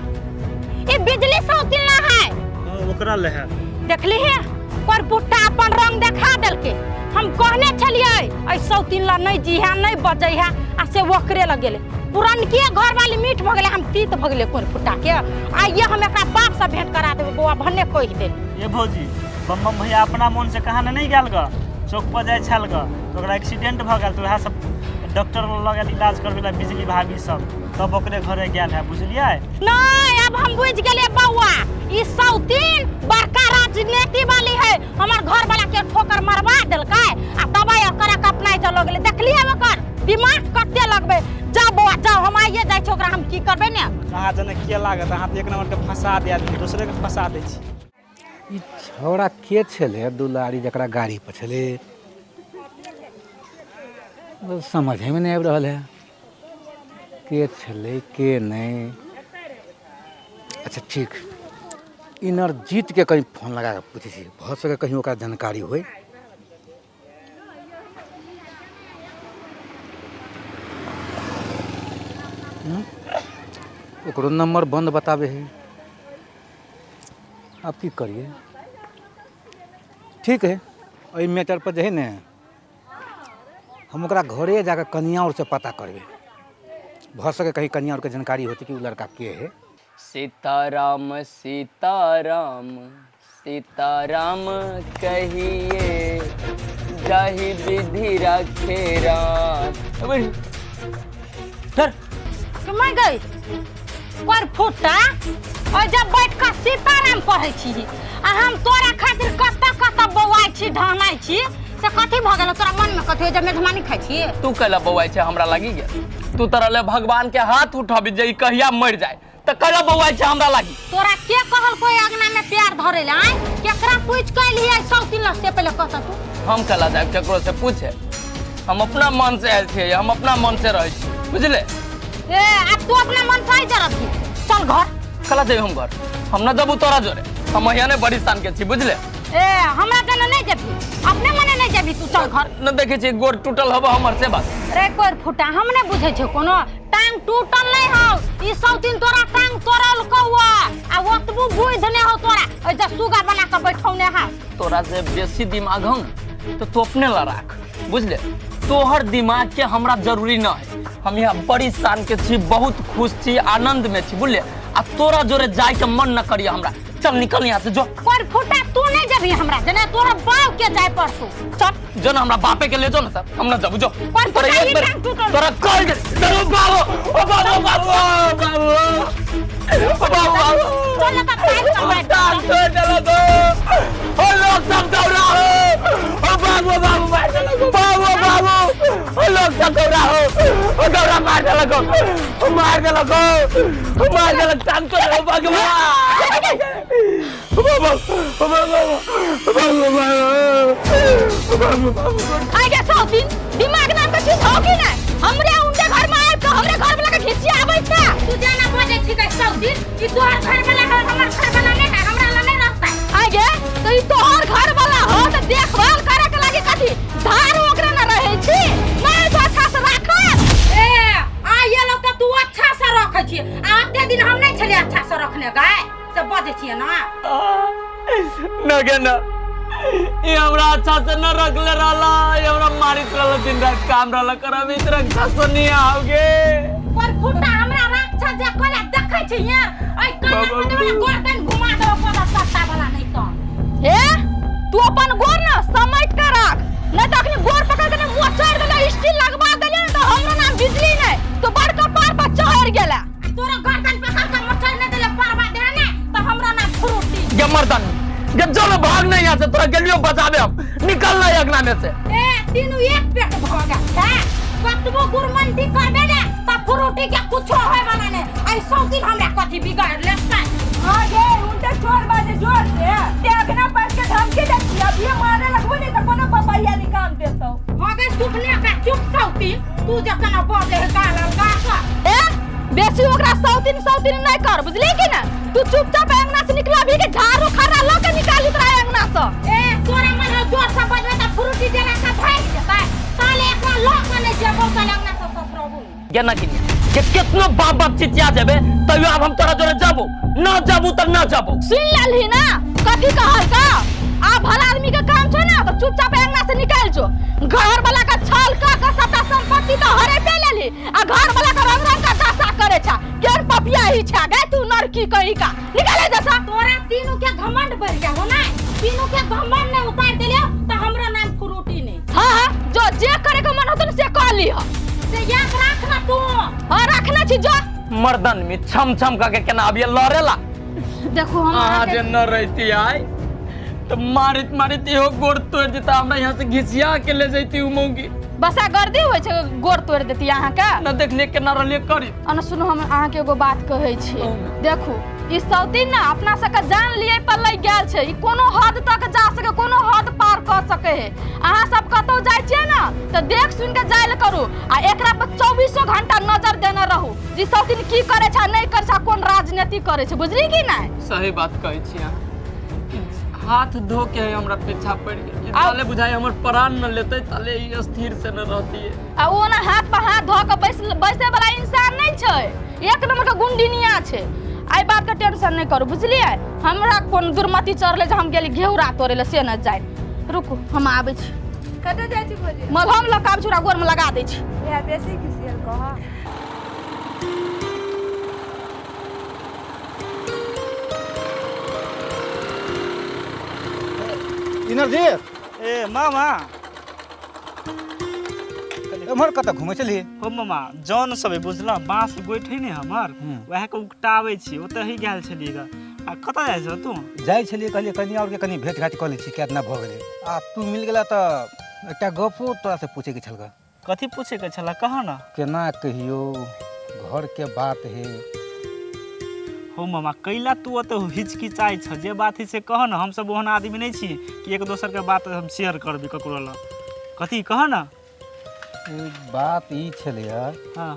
ई बिजली सौतीन ना है? हां ओकरा ले है। देखली है पर पुट्टा अपन रंग देखा देलके, हम कहने छलिए ऐ सौतीन ला नहीं जी है नहीं बजै है, आ से वकरे लगेले पुरनकी घर वाली मीठ भ गेले, हम तीत भ गेले कोन फुटा के। आइए हम एकरा बाप से भेंट करा देबे बौआ, भन्ने कह दे। ये भौजी बम भैया अपना मन से कहा नहीं गेल ग, चौक पर जाय छल ग, तो ओकरा एक्सीडेंट भ गेल, तो वह सब डॉक्टर लग इलाज करबे ला बिजली भाभी सब, तब ओकरे घरे गेल है, बुझलिए? नहीं अब हम बुझ गेले बौआ, ई सौतीन बड़का राजनीति वाली है, हमर घर वाला के ठोकर मरवा देलकै, आ दवाई ओकरा के अपना चलो गेले। देखलिए ओकर दिमाग कते लगबे। जा बौआ जाओ, हम आइए जाय छी, ओकरा हम की करबे ने। अहाँ जने के लागत, अहाँ तो एक नंबर के फंसा दे आदमी, दूसरे के फंसा दे छी। ई छौड़ा के छले दुलारी जकरा गाड़ी पर छले समझे में नहीं आबि रहल है के छले के नहीं। अच्छा ठीक, इनरजीत के कहीं फोन लगा के पूछे छी, भऽ सके कहीं ओकरा जानकारी होय। ओकरो नंबर बंद बतावे है। अब की करिए? ठीक है, एहि मैटर पर जे है ने हम ओकरा घरे जाकर कनिया और से पता करबे, भऽ सके कहीं कनिया और के जानकारी होती कि वो लड़का के है। सीताराम सीताराम सीताराम कहिए, जाहि विधि रखे राम। मैं गई पर फुटा और जब बैठ कर सीताराम पढ़े छी आ हम तोरा खातिर कत कत बौआई छी ढानाई छी से कथी भ गेल तोरा मन में कथी जब मेहमानी खाई छी? तू कैला बौआई छे हमरा लागी गेल? तू तरह ले भगवान के हाथ उठाबी जे कहिया मर जाए त कैला बौआई छे हमरा लागी? तोरा के कहल कोई अगना में प्यार धरे ले आय? केकरा पूछ के लिए 100 से पहले कहता तू? हम कैला जाए केकरो से पूछे? हम अपना मन से आयल छे, हम अपना मन से रहै छी, बुझले? ए अब तू अपना मन से जा रही, चल घर। कला जाई हम घर? हम न जबू तोरा जोरे, हम यहां बड़ी शान के छी, बुझले? ए हमरा जने नहीं जेबी, अपने मने नहीं जेबी, तू चल घर। न देखे छी गोड़ टूटल हबो हमर से बात। रे कोर फुटा हम ने बुझे छे कोनो टांग टूटल नहीं हो, ई 100 दिन तोरा टांग तोड़ल कौआ आ ओतबू बुझ ने हो तोरा ए जे सुगा बना के बैठौने हा। तोरा से बेसी दिमाग हो तो तू अपने ला राख, बुझले? तोहर दिमाग के हमरा जरूरी न है। हम यहाँ बड़ी शान के छी, बहुत खुश छी, आनंद में छी, बुझले? आ तोरा जोरे जाए के मन न करिया हमरा। चल निकल यहाँ से जो। कोर फुटा तू नहीं जेबी हमरा जने तोरा बाप के जाए पड़तू। चल जो ना हमरा बापे के ले जो ना सर, हम न जाबू जो। कोर तोरा फुटा एक बार तोरा कॉल दे जरूर बाबू ओ बाबू बाबू बाबू ओ बाबू चल ना टाइम कर बैठ चलो तो ओ लोग सब दौड़ा हो ओ बाबू बाबू मार चलो बाबू बाबू ओ लोग सब दौड़ा हो ओ दौड़ा मार चलो को मार चलो को मार चलो टांग को बाबू आगे 100 दिन दिमाग नाम का चीज हो कि ना? हमरे उनके घर में आए तो हमरे घर वाला के खिसिया आबै छा। तू जाना बोले छी के 100 दिन ई तोहर घर वाला है, हमर घर वाला नहीं है, हमरा ला नहीं रहता। आगे तो ई तोहर घर वाला हो तो देखभाल करे के लागी कथी धार ओकरा न रहे छी? नहीं तो अच्छा से राख। ए आ ये लोग तो तू अच्छा से रखे छी, आते दिन हम नहीं छले अच्छा से रखने गए सब बजे छी ना। न के न ये हमरा अच्छा से न रखले रहला, ये हमरा मारित रहला, दिन रात काम रहला करब, इतना अच्छा से नहीं आओगे। पर फुटा हमरा राक्षा जे कोला देखै छी यार, ओइ कान में वाला गोरतन घुमा दो पता सत्ता वाला नहीं तो। हे तू अपन गोर न समेट के राख, नहीं तो अखनी गोर पकड़ के मुंह चढ़ देले स्टील लगवा देले तो हमरा नाम बिजली नहीं तो बड़का पार पर चढ़ गेला। तोरा गर्दन पकड़ के मुंह चढ़ देले पारवा दे ने तो हमरा नाम फ्रूटी। ये मर्दन ये चलो भाग नहीं यहाँ से, तोरा गलियों बचावे हम, निकल ना अगना में से। ए तीनों एक पेट भागा है, कतबो गुरमंती करबे ने त फ्रूटी के कुछो होय वाला ने। आई 100 दिन हमरा कथि बिगाड़ लेतै? आगे उनते छोड़ बाजे जोर से देखना पर के धमकी देती, अब ये मारे लगबो नहीं तो कोनो पपैया निकाल देतो। आगे सुखने का चुप 100 दिन तू जकना बोले है गाल का। ए बेसी ओकरा 100 दिन नहीं कर, बुझली कि ना? तू चुपचाप अंगना से निकला भी के झाड़ू खरा ल के निकाली तोरा अंगना से। ए तोरा मन जोर से बजबे त फ्रूटी देला से भाग जेतै, साले एकरा ल के नहीं जेबो त अंगना से ससुरबू। गेना कि के कितनो बाप बाप चिचिया जेबे तइयो अब हम तोरा जोरे जाबो, न जाबू त न जाबू। सुन ललही ना कथि कहल का? आ भला आदमी के काम छ ना तो चुपचाप अंगना से निकल जो। घर वाला का छल का सबटा संपत्ति तो हरे पे लेली आ घर वाला का रंग रंग का दासा करे छा। केर पपिया ही छा गए तू नरकी कही का निकले जैसा। तोरा तीनों के घमंड बढ़ गया हो ना, तीनों के घमंड ने उतार देले तो हमरा नाम फ्रूटी ने। हां जो जे करे के मन होतन से कह ली हो, से याद रखना तू। हां रखना छी जो। मर्दन में छम छम का के केना अब ये लड़ेला। देखो हम आ जे न रहती आई तो मारित मारित हो गोड़ तोड़ देता, हमरा यहाँ से घिसिया के ले जैती उमौगी। बसा गर्दी होय छै गोड़ तोड़ देती अहाँ का न देखले केना रहले करी। अन सुनो हम अहाँ के एगो बात कहै छी, देखो ई सौतीन ना अपना सबके जान लिए पर लग गेल छै। ई कोनो हद तक जा सके, कोनो हद पार कर सके है। अहाँ सब कतौ जाइ छियै ना तो देख सुन के जाइल करू आ एकरा पर 24 घंटा नजर देने रहू जी सौतीन की करे छै नहीं करे छै, कोन राजनीति करे छै, बुझली कि नहीं? सही बात कहै छी अहाँ। हाथ धो के हमरा पीछा पड़ गेल। ताले बुझाई हमर प्राण न लेते ताले ई स्थिर से न रहती है। आ ओ ना हाथ पर हाथ धो के बैसे वाला इंसान नहीं छै, एक नंबर के गुंडिनिया छै। आई बात के टेंशन नहीं करू, बुझलिए? हमरा कोन दुर्मति चढ़ले जे हम गेली घेउरा तोड़े ले से न जाय। रुकू हम आबै छी। कतऽ जाइ छी भौजी? मलहम लकाब छुरा गोर में लगा दै छी। इएह बेसी खिसियल कह। इनर जी ए मामा एम्हर कतऽ घुमै छलिए? हो मामा जौन सब बुझला बाँस गोइठे ने हमर वएह के उकटाबै छी, ओतऽ ही गेल छलिए ग। आ कतऽ जाइ छ तू? जाइ छलिए कहलिए कनी और के कनी भेंट घाट कऽ लै छी, केतना भऽ गेलै। आ तू मिल गेला तऽ एकटा गपो तोरा से पूछे के छल ग। कथी पूछे के छला, कह ना। केना कहियो घर के बात है। हो मामा कैला तू ओतऽ हिचकिचाइ छ, जे बात है से कह ना। हम सब ओहन आदमी नहीं छी कि एक दोसर के बात हम शेयर करबी ककरो ल। कथी कह ना। बात ई छलिए, हाँ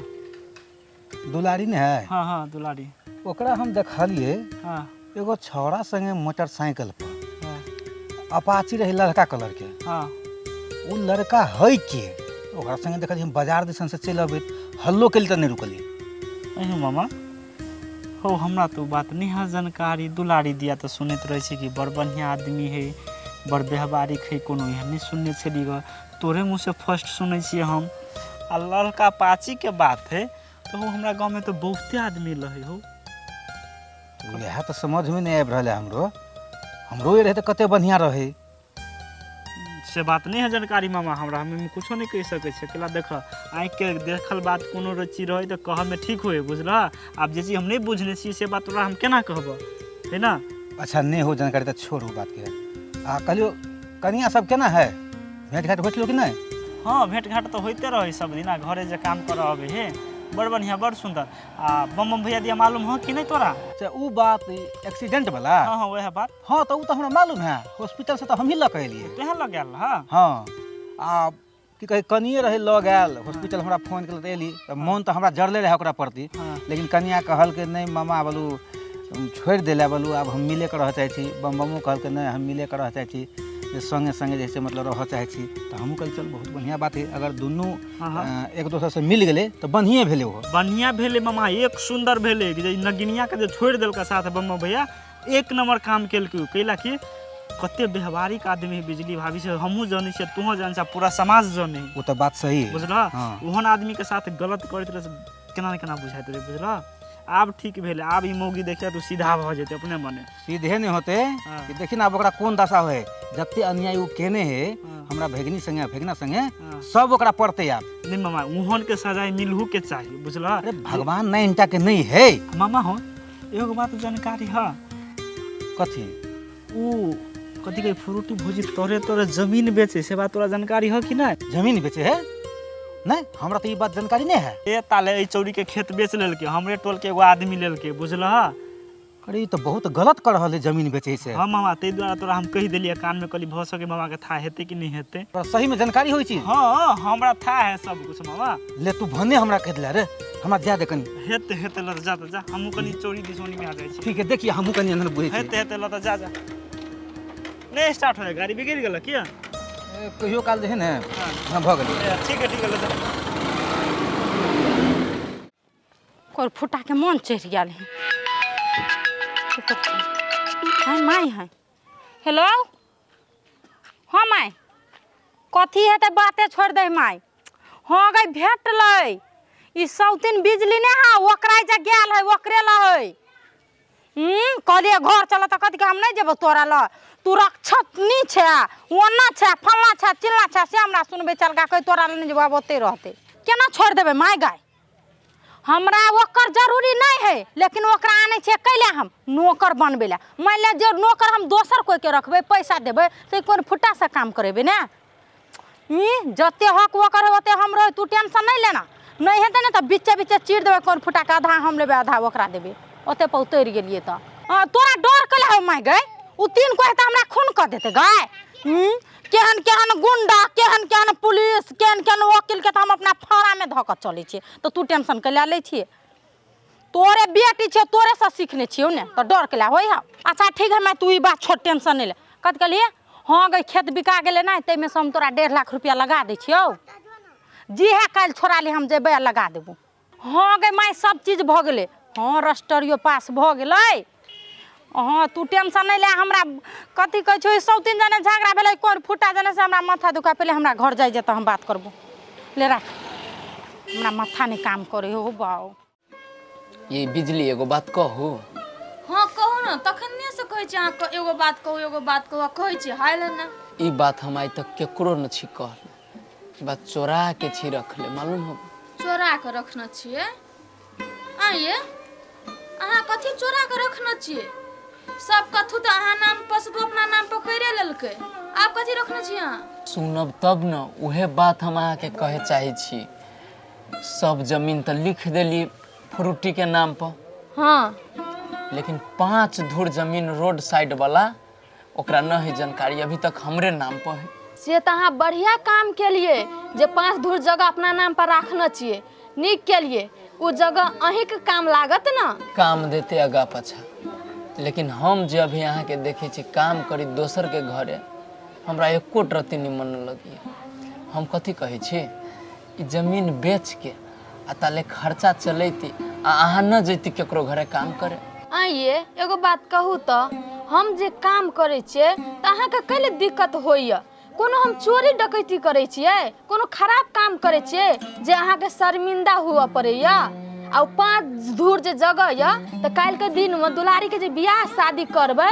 दुलारी ने है। हाँ हाँ दुलारी। ओकरा हम देखलिए हाँ एगो छौड़ा संगे मोटरसाइकिल पर, अपाची रहे लड़का कलर के। हाँ वो लड़का है के ओकरा संगे देखलिए हम बाजार दिसन से चलि अबैत हल्लो के लिए तो नहीं रुकलिए। अहे मामा हो हमरा तो बात नहीं जानकारी। दुलारी दिया तो सुनत रहे छी कि बड़ बढ़िया आदमी है, बड़ व्यवहारिक है, कोनो एहन नहीं सुनने छली ग। तोरे मुँह से फर्स्ट सुनै छियै हम। आ लड़का पाची के बात है तो हमरा गाँव में तो बहुते आदमी रहे हो। यह तो समझ में नहीं आबि रहा है हमरो ये रहे तो कते बढ़िया रहे। से बात नहीं है जानकारी मामा हमरा, हमें कुछो नहीं कह सके छे। केला देख आँख के देखल बात कोनो चीज रहे तो कह में ठीक होए, बुझला? आब जे चीज हम नहीं बुझने छी से बात तोरा हम केना कहब, है ना? अच्छा नहीं हो जानकारी तो छोड़ू बात के। आ कहलियो कनिया सब केना है, भेंट घाट होइलो कि नहीं? हाँ भेंट घाट तो होते रहे सब दिन, घरे जे काम कर आवे है। बड़ बढ़िया बड़ सुंदर। आ बम भैया दिया मालूम हो कि नहीं तोरा? अच्छा वो बात एक्सीडेंट वाला? हाँ हाँ वह बात। हाँ तो वो तो हमरा मालूम है, हॉस्पिटल से तो हम ही लग एलिए। तेहा लग गेल? हाँ हाँ आ कि कहे कनिए रहे लग आयल हॉस्पिटल, हमरा फोन के लिए एली तो मन तो हमरा जरले रहे ओकरा प्रति। लेकिन कनिया कहल के नहीं मामा बोलू छोड़ देला, बोलू अब हम मिले के रह चाहे छी। बमो कहल के नहीं हम मिले के रह चाहे छी, संगे संगे जैसे मतलब रह चाहे छी। तो हमहूँ कही चल बहुत बढ़िया बात है, अगर दोनों एक दोसर से मिल गए तो बढ़िया भेले। वो बढ़िया भेले मामा, एक सुंदर भेले कि नगिनिया के जो छोड़ दिल साथ बम भैया एक नंबर काम कैला कि कते व्यवहारिक आदमी बिजली भाभी से हमहूँ जानी से तू जान से पूरा समाज जाने। वो तो बात सही है, बुझला? ओहन आदमी के साथ गलत करते रहे केना न केना बुझाइत रहे, बुझला? आब ठीक भेले, आब ई मौगी देखिया तू सीधा भ जेते अपने मने। सीधे नहीं होते कि देखी ना अब ओकरा कोन दशा है, जत्ते अन्याय उ केने है हमरा भगनी संगे भगना संगे सब ओकरा पड़ते। आप नहीं मामा उहन के सजाए मिलहु के चाहिए, बुझला? अरे भगवान नहीं इंटा के नहीं है मामा। हो एगो बात जानकारी है। कथी? उ कथी के फ्रूटी भोजी तोरे जमीन बेचे से बात तोरा जानकारी है कि नहीं? जमीन बेचे है? नहीं हमरा तो ये बात जानकारी नहीं है। ए ताले ए चौरी के खेत बेच लेलके, हमरे टोल के एगो आदमी लेलके, बुझला? अरे तो बहुत गलत कर रहा है जमीन बेचे से। हाँ मामा ते द्वारा तोरा हम कह दिलिए कान में, कहली भ सके मामा के था हेते कि नहीं हेते। पर सही में जानकारी होई छी? हाँ हमरा था है सब कुछ मामा। ले तू भने हमरा कह दिला रे, हमरा जा दे कनी। हेते हेते ल जा जा, हमहु कनी चौरी दिसोनी में आ जाई छी। ठीक है देखिए हमहु कनी अंदर बुझे छी। हेते हेते ल त जा जा। नहीं स्टार्ट होय, गाड़ी बिगड़ गेल किया? कहियो काल जे है ना हां भ गेल। ठीक है ल जा। कोर फुटा के मन चढ़ गेल है। हाय माई है। हेलो हाँ माई कथी है तो बातें छोड़ दे माई। हाँ गई भेट लै ई सौतीन बिजली ने है ओकरा जा गेल है ओकरे ला है। कहलिए घर चल तो कथी हम नहीं जेबो तोरा ला, तू रक्षतनी छे ओना छे फलना छे चिल्ला छे से हमरा सुनबे चल गा कोई तोरा ला नहीं जेबो ओते रहते केना छोड़ देबे माई गाय। हमरा ओकर जरूरी नहीं है लेकिन ओकरा आने छे कैले हम नौकर बनबे ला। मान ले जो नौकर हम दोसर कोई के रखबे पैसा देबे तो कोन फुटा से काम करेबे ना। जते हक ओकर है ओते हम रह, तू टेंशन नहीं लेना। नहीं हेते ना तो बीचे बीचे चीर देबे कोन फुटा के आधा हम लेबे आधा ओकरा देबे। ओते पर उतर गेलिए तो तोरा डर कले हो माय गए उ तीन को त हमरा खून क देते गए केहन केहन गुंडा केहन केहन पुलिस केहन केहन वकील के त हम अपना फारा में धक चले छी तो तू टेंशन के ले छी तोरे बेटी छे तोरे से सीखने छियो ने तो डर के ला होई हा अच्छा ठीक है मैं तू ई बात छोड़ टेंशन नहीं ले कत कहलिए हाँ गई खेत बिका गेले ना ते में से हम तोरा 1.5 लाख रुपया लगा दे छियो जी है कल छोड़ा ले हम जेबे लगा देबो हाँ गई माय सब चीज भ गेले हाँ रजिस्टरियो पास भ गेलै हाँ तू टेंशन नहीं ले हमरा कथी कह छो सब तीन जने झगड़ा भेलै कोन फुटा जने से हमरा माथा दुखा पहले हमरा घर जाई जे त हम बात करबो ले रख हमरा माथा नहीं काम करे हो बाऊ ये बिजली एगो बात कहू हाँ कहू ना तखने से कहै छी अहाँ एगो बात कहू कहै छी हाय ले ना ई बात हम आई तक केकरो न छी कहल बात चोरा के छी रखले मालूम हो चोरा के रखना छिए आइए अहाँ कथी चोरा के रखना छिए सब कथू तो अहाँ नाम पसबो अपना नाम पर कइरे लेलकै आप कथी रखना छिए अहाँ सुनब तब न उहे बात हम अहाँ के कहे चाहे छी सब जमीन त लिख देली फ्रूटी के नाम पर हाँ लेकिन 5 धुर जमीन रोड साइड वाला ओकरा न है जानकारी अभी तक हमरे नाम पर है से तो अहाँ बढ़िया काम के लिए जे 5 धुर जगह अपना नाम पर रखना चाहिए नीक के लिए वो जगह अहीं के काम लागत ना काम देते अगा पछा लेकिन हम जे अभी यहाँ के देखे छी काम करी दोसर के घरे हमरा एको रत्ती निमन लगी हम कथी कहे छी ई जमीन बेच के आ ताले खर्चा चलैती आ अहाँ न जैती केकरो घरे काम करे आइए एगो बात कहू तो हम जे काम करे छिए त अहाँ के कैले दिक्कत होइया कोनो हम चोरी डकैती करे छिए कोनो खराब काम करे छिए जे अहाँ के शर्मिंदा हुआ पड़ैया आ 5 धूर जे जगह या त काल के दिन में दुलारी के जे बियाह शादी करबे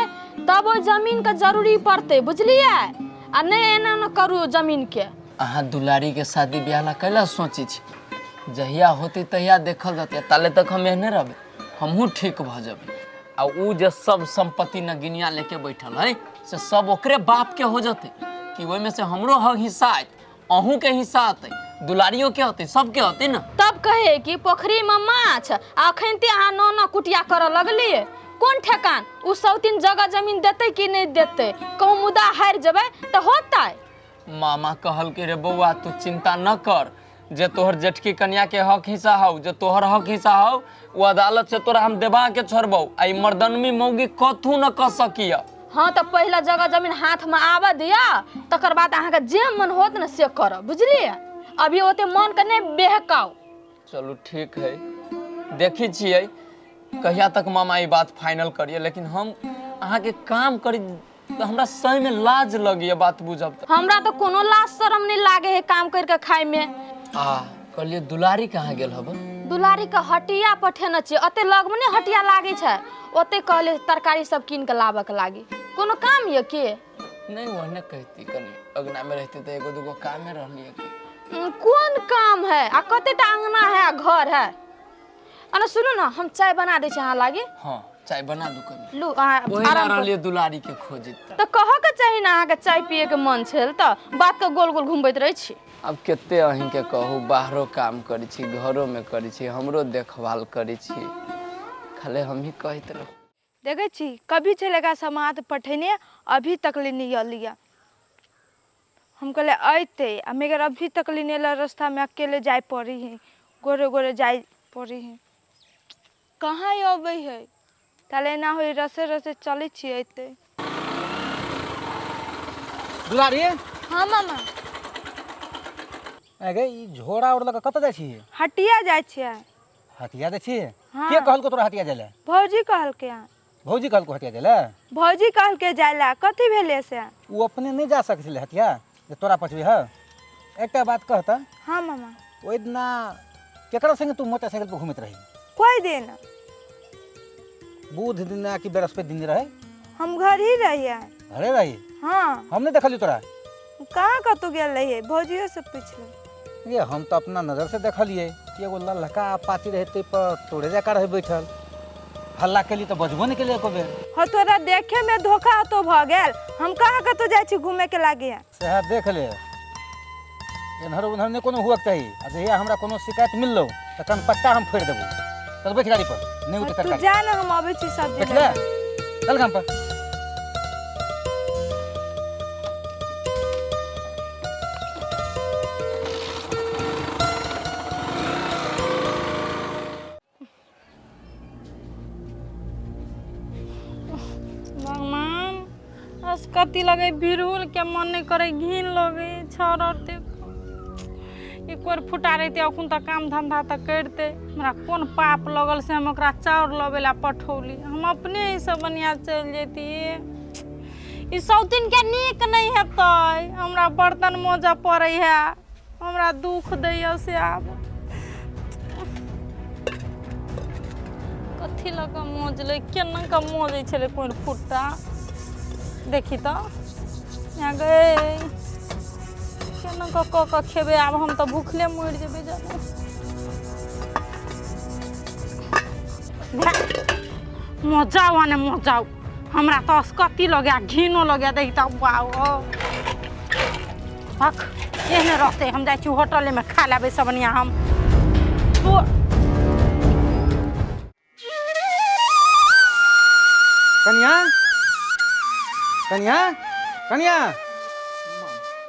तब ओ जमीन के जरूरी पड़ते बुझलिए आ नहीं एना न करू जमीन के अहाँ दुलारी के शादी बियाह ला कैला सोची छी जहिया होते तहिया देखल जाते ताले तक हम एहने रहबे हमहू ठीक भ जबे आ उ जे सब संपत्ति न गिनिया लेके बैठल है से सब ओकरे बाप के हो जते कि ओइ में से हमरो हक हिस्सा आइत अहू के हिस्सा आते दुलारियों के होते सबके होते न तब कहे कि पोखरी में माछ अखन ते अहाँ नौना कुटिया कर लगलिए कौन ठेकान उ सौतीन जगह जमीन देते कि नहीं देते कहूँ मुदा हार जबे तो होता मामा कहल के रे बउआ तू चिंता न कर जे तोहर जेठकी कन्या के हक हिस्सा हौ जे तोहर हक हिस्सा हौ वो अदालत से तोरा हम देबा के छोड़बौ आई मर्दनमी मौगी कथू न क सकिया हाँ तो पहला जगह जमीन हाथ में आवा दिया तकर बाद अहाँ के जे मन होत न से कर बुझलिए अभी ओते मन के नहीं बहकाओ चलो ठीक है देखी छियै कहिया तक मामा ई बात फाइनल करिए लेकिन हम अहाँ के काम करी तो हमरा सही में लाज लगी बात बुझब हमरा तो कोनो लाज शरम नहीं लागे है काम करके खाए में कहलिए दुलारी कहाँ गेल हब दुलारी के हटिया पठेने छी अते लगमने हटिया लागे छै ओते कहले तरकारी सब कीन के लाबे के लागी कोनो काम ये के नहीं ओहने कहती कनी अगना में रहती तो एगो दूगो काम में रहलिए की कौन काम है आ कतेटा अंगना है आ घर है अने सुनो ना हम चाय बना दे छी अहाँ लागी हां चाय बना दू कनी लू आराम रहलिए दुलारी के खोजित तो कह के चाही ना अहाँ के चाय पिए के मन छल त बात के गोल गोल घुमबैत रही छी अब केते अहीं के कहू बाहरो काम करी छी घरों में करी छी हमरो देखभाल करी छी खाले हम ही कहत रह देखे छी कभी चलेगा समाद पठेने अभी तक ले नहीं लिया हम कहले आते आ मगर अभी तक ले नहीं रास्ता में अकेले जाए पड़ी है गोरे गोरे जाए पड़ी है कहाँ अबे है ताले ना हो रसे रसे चले छी आते दुलारी हाँ मामा आगे ई झोड़ा उड़ लगा कत जाय छी हटिया जाय छी हटिया दे छी हाँ। के कहल को तोरा हटिया जाले भौजी कहल के भौजी कहल को हटिया जाले भौजी कहल के जायला कथी भेले से वो अपने नहीं जा सकथिले हटिया जे तोरा पछुए ह एकटा बात कहता हाँ मामा ओइ दिना केकरा संगे तू मोटरसाइकिल पे घूमत रही कोई दिन बुध दिन कि बृहस्पति दिन रहे हम घर ही रहिए घरे रही हाँ हमने देखली तोरा कहाँ कतौ गेल रहिए भौजियो से पूछले ये हम तो अपना नजर से देखलिए कि एगो ललका पाती रहते पर तोड़े जका रहे बैठल हल्ला केली तो बजबो नहीं केले एको बेर हो तोरा देखे में धोखा तो भ गेल हम कहाँ कतौ जाय छी घूमे के लागे सेहा देख ले एनहर उनहर ने कोनो हुआ चाहिए आ जहिया हमरा कोनो शिकायत मिललो त कन पट्टा हम फोड़ देबो चल बैठ गाड़ी पर नहीं उठे तू तरकारी जा ना, हम अबै छी सब्जी बैठ लेके। ले चल काम पर। भगवान बस कति लगे बिरुल के मन नहीं करे, घिन लगे छोड़ देख। एक बार फुटा रहते अखुन तक काम धंधा तक करते, हमरा कौन पाप लगल से हम ओकरा चाउर लबे ला पठौली। हम अपने ही सब बनिया चल जेती। ई सौतीन के नीक नहीं हेतै, हमरा बर्तन मोजा पड़े है, हमरा दुख दैया से। आब कथी लगा मोजले, केना का मोजे छले कोन फुटा देखी तो यहाँ गए केना का खेबे। आब हम तो भूखले मर जेबे जाने। मोजाओ आने मोजाओ, हमरा तो कति लगे घिनो लगे देखी तो। वाओ हक एहने रहते हम जाए होटल में खा लेबे सबनिया हम। तो कन्या कन्या कन्या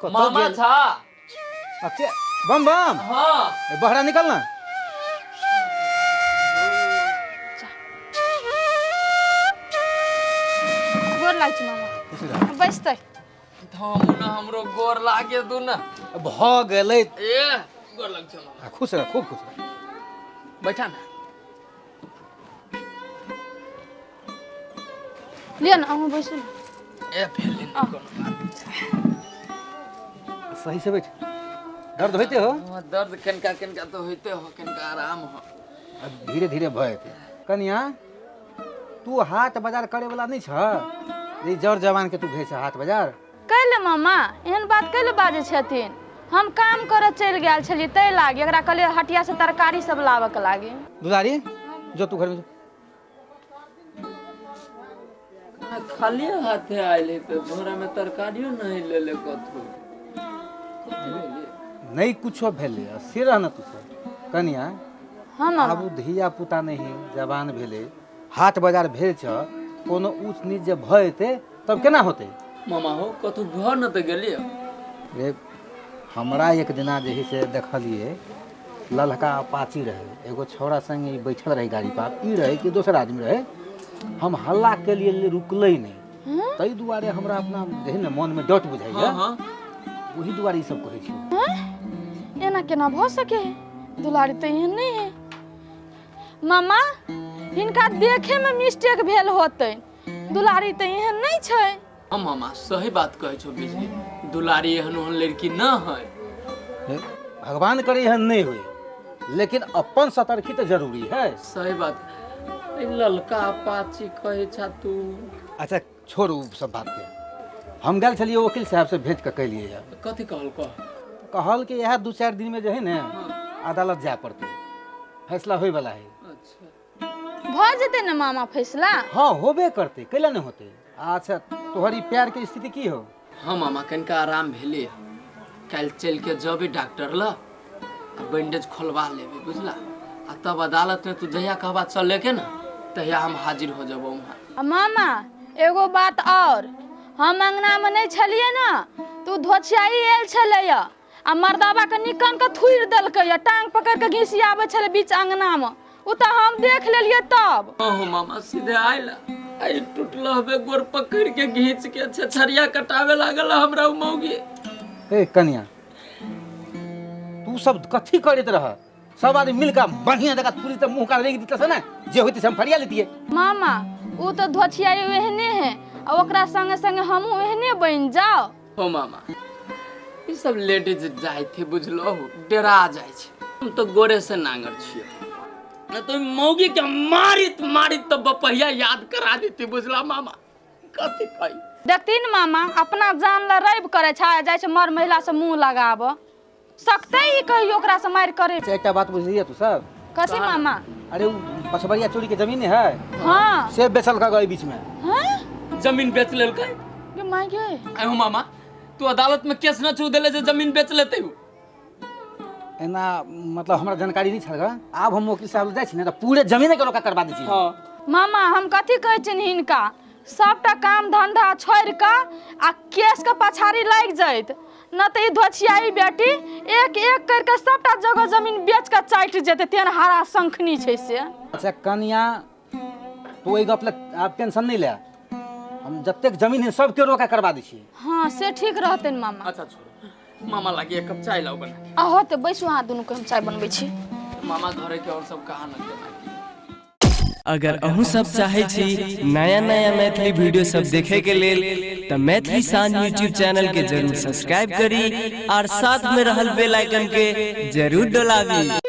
मामा था। अके बम बम हाँ ए, बहरा निकल ना। गोर लागै छी मामा, बैसतै। धामू ना हमरो गोर लागे दू ना। भ गेलै ए गोर लग चलो। खुश रह, खूब खुश रह। बैठा ना। लिअ न अहूँ बैसू न। ए फेर ले ना कोनो बात। सही से बैठ। दर्द होते हो? हाँ, दर्द कनका कनका तो होते हो, कनका आराम हो। अब धीरे धीरे भएते। कन्या तू हाट बाजार करे वाला नहीं छ? ये जर जवान के तू भेज हाट बाजार। कैले मामा एहन बात कैले बाजै छथिन? हम काम करऽ चलि गेल छलियै तै लागी एकरा कहलियै हटिया से तरकारी सब लाबऽ के लागी। दुलारी जो तू घर में जो। खाली हाथे आइले तो झोरा में तरकारियो नहीं ले ले कथु। नहीं कुछो भेले से रहना तू सब। कन्या हाँ मामा आबू धिया पुता नहीं जवान भेले हाट बाजार भेज छ कोनो ऊंच नीच जे भएते तब केना होते? मामा हो कथु घर न त गेलिए। रे हमरा एक दिना जे है से देखलिए ललका अपाची रहे, एगो छौड़ा संगे बैठल रहे गाड़ी पर। ई रहे कि दोसर आदमी रहे। हम हल्ला के लिए रुकले नहीं, तई दुआरे हमरा अपना जे न मन में डट बुझाइया। हां वही दुआरे ई सब कहै छी। एना केना भ सके? दुलारी तो एहन नहीं है मामा। हिनका देखे में मिस्टेक भेल होते, दुलारी तो एहन नहीं छै। हां मामा सही बात कहै छौ बिजली। दुलारी एहन ओहन लड़की न है। भगवान करे एहन नहीं हुए, लेकिन अपन सतर्की तो जरूरी है। सही बात। ए ललका अपाची कहै छ तू। अच्छा छोड़ू सब बात के। हम गेल छलिए वकील साहब से भेज के कैलिए है। कथी कहल कहल कि यह 2-4 दिन में जो है ना अदालत जाए पड़ते, फैसला होए वाला है। अच्छा भ जेते न मामा फैसला? हाँ होबे करते, कैला नहीं होते। अच्छा तोहरी प्यार के स्थिति की हो? हाँ मामा कनका आराम भेले। कल चल के जबे डॉक्टर ला बैंडेज खोलवा लेबे बुझला। आ तब अदालत में तू जहिया कहबा चल लेके ना तहिया हम हाजिर हो जबो वहाँ। मामा एगो बात और, हम अंगना में नहीं छलिए ना, तू धोछियाई आयल छले आ मर्दाबा के निकन के थुइर देलकै, टांग पकड़ के घिसियाबे छले बीच अंगना में। उ त हम देख लेलिए तब। हाँ मामा सीधे आइला आई टूटल हबे गोर पकड़ के घींच के छछरिया कटावे लागल हमरा मौगी। ए कन्या तू सब कथी करत रह? सब आदमी मिलकर बढ़िया जगह पूरी तो मुंह का रेग दिता से ना, जे होती से हम फरिया लेतिए। मामा उ तो धोछियाई वहने है आ ओकरा संगे संगे हमहू वहने बन जाओ। हो मामा ई सब लेडीज जाय थे बुझलो, डरा जाय छे। हम तो गोरे से नांगर छियो न तो मौगी के मारित मारित तो बपहिया याद करा देती बुझला मामा। कथी कही देखतीन मामा अपना जान ला रैब करे छा जाय छै मर महिला से मुंह लगाब सकते ही कही ओकरा से मार करे। एकटा बात बुझलिए तू सब? कथी मामा? अरे उ पछबरिया चोरी के जमीन है, हाँ से बेचल का गई बीच में। हैं जमीन बेच लेलकै। ये माय गे आयो मामा तू अदालत में केस न छू देले जे जमीन बेच लेते हु। एना मतलब हमरा जानकारी नहीं छल आब हम वकील साहब जाइ छी ने तऽ पूरे जमीन के रोका करवा दै छी। मामा हम कथी कहै छिन हिनका सबटा काम धंधा छोड़ कऽ आ केस के पछाड़ी लागि जाइत न तऽ ई धोछियाई बेटी एक एक करके सबटा जगह जमीन बेच के चाटि जेतै तेन हारा शंखनी छै से। अच्छा कन्या तू एहि गप ले आब टेंशन नहीं ले, हम जतेक जमीन है सबके रोका करवा दै छी। हाँ से ठीक रहतै मामा। अच्छा छोड़, मामा लागी एक कप चाय लाओ बना। आहो तऽ बैसू अहाँ दुनू के हम चाय बनबै छी। मामा घरे के और सब कहाँ न देना। अगर अहूँ सब चाहे छी नया नया मैथिली वीडियो सब देखे के लेल तो मैथिली साँझ यूट्यूब चैनल के जरूर सब्सक्राइब करी और साथ में रहल बेल आइकन के जरूर दबावी।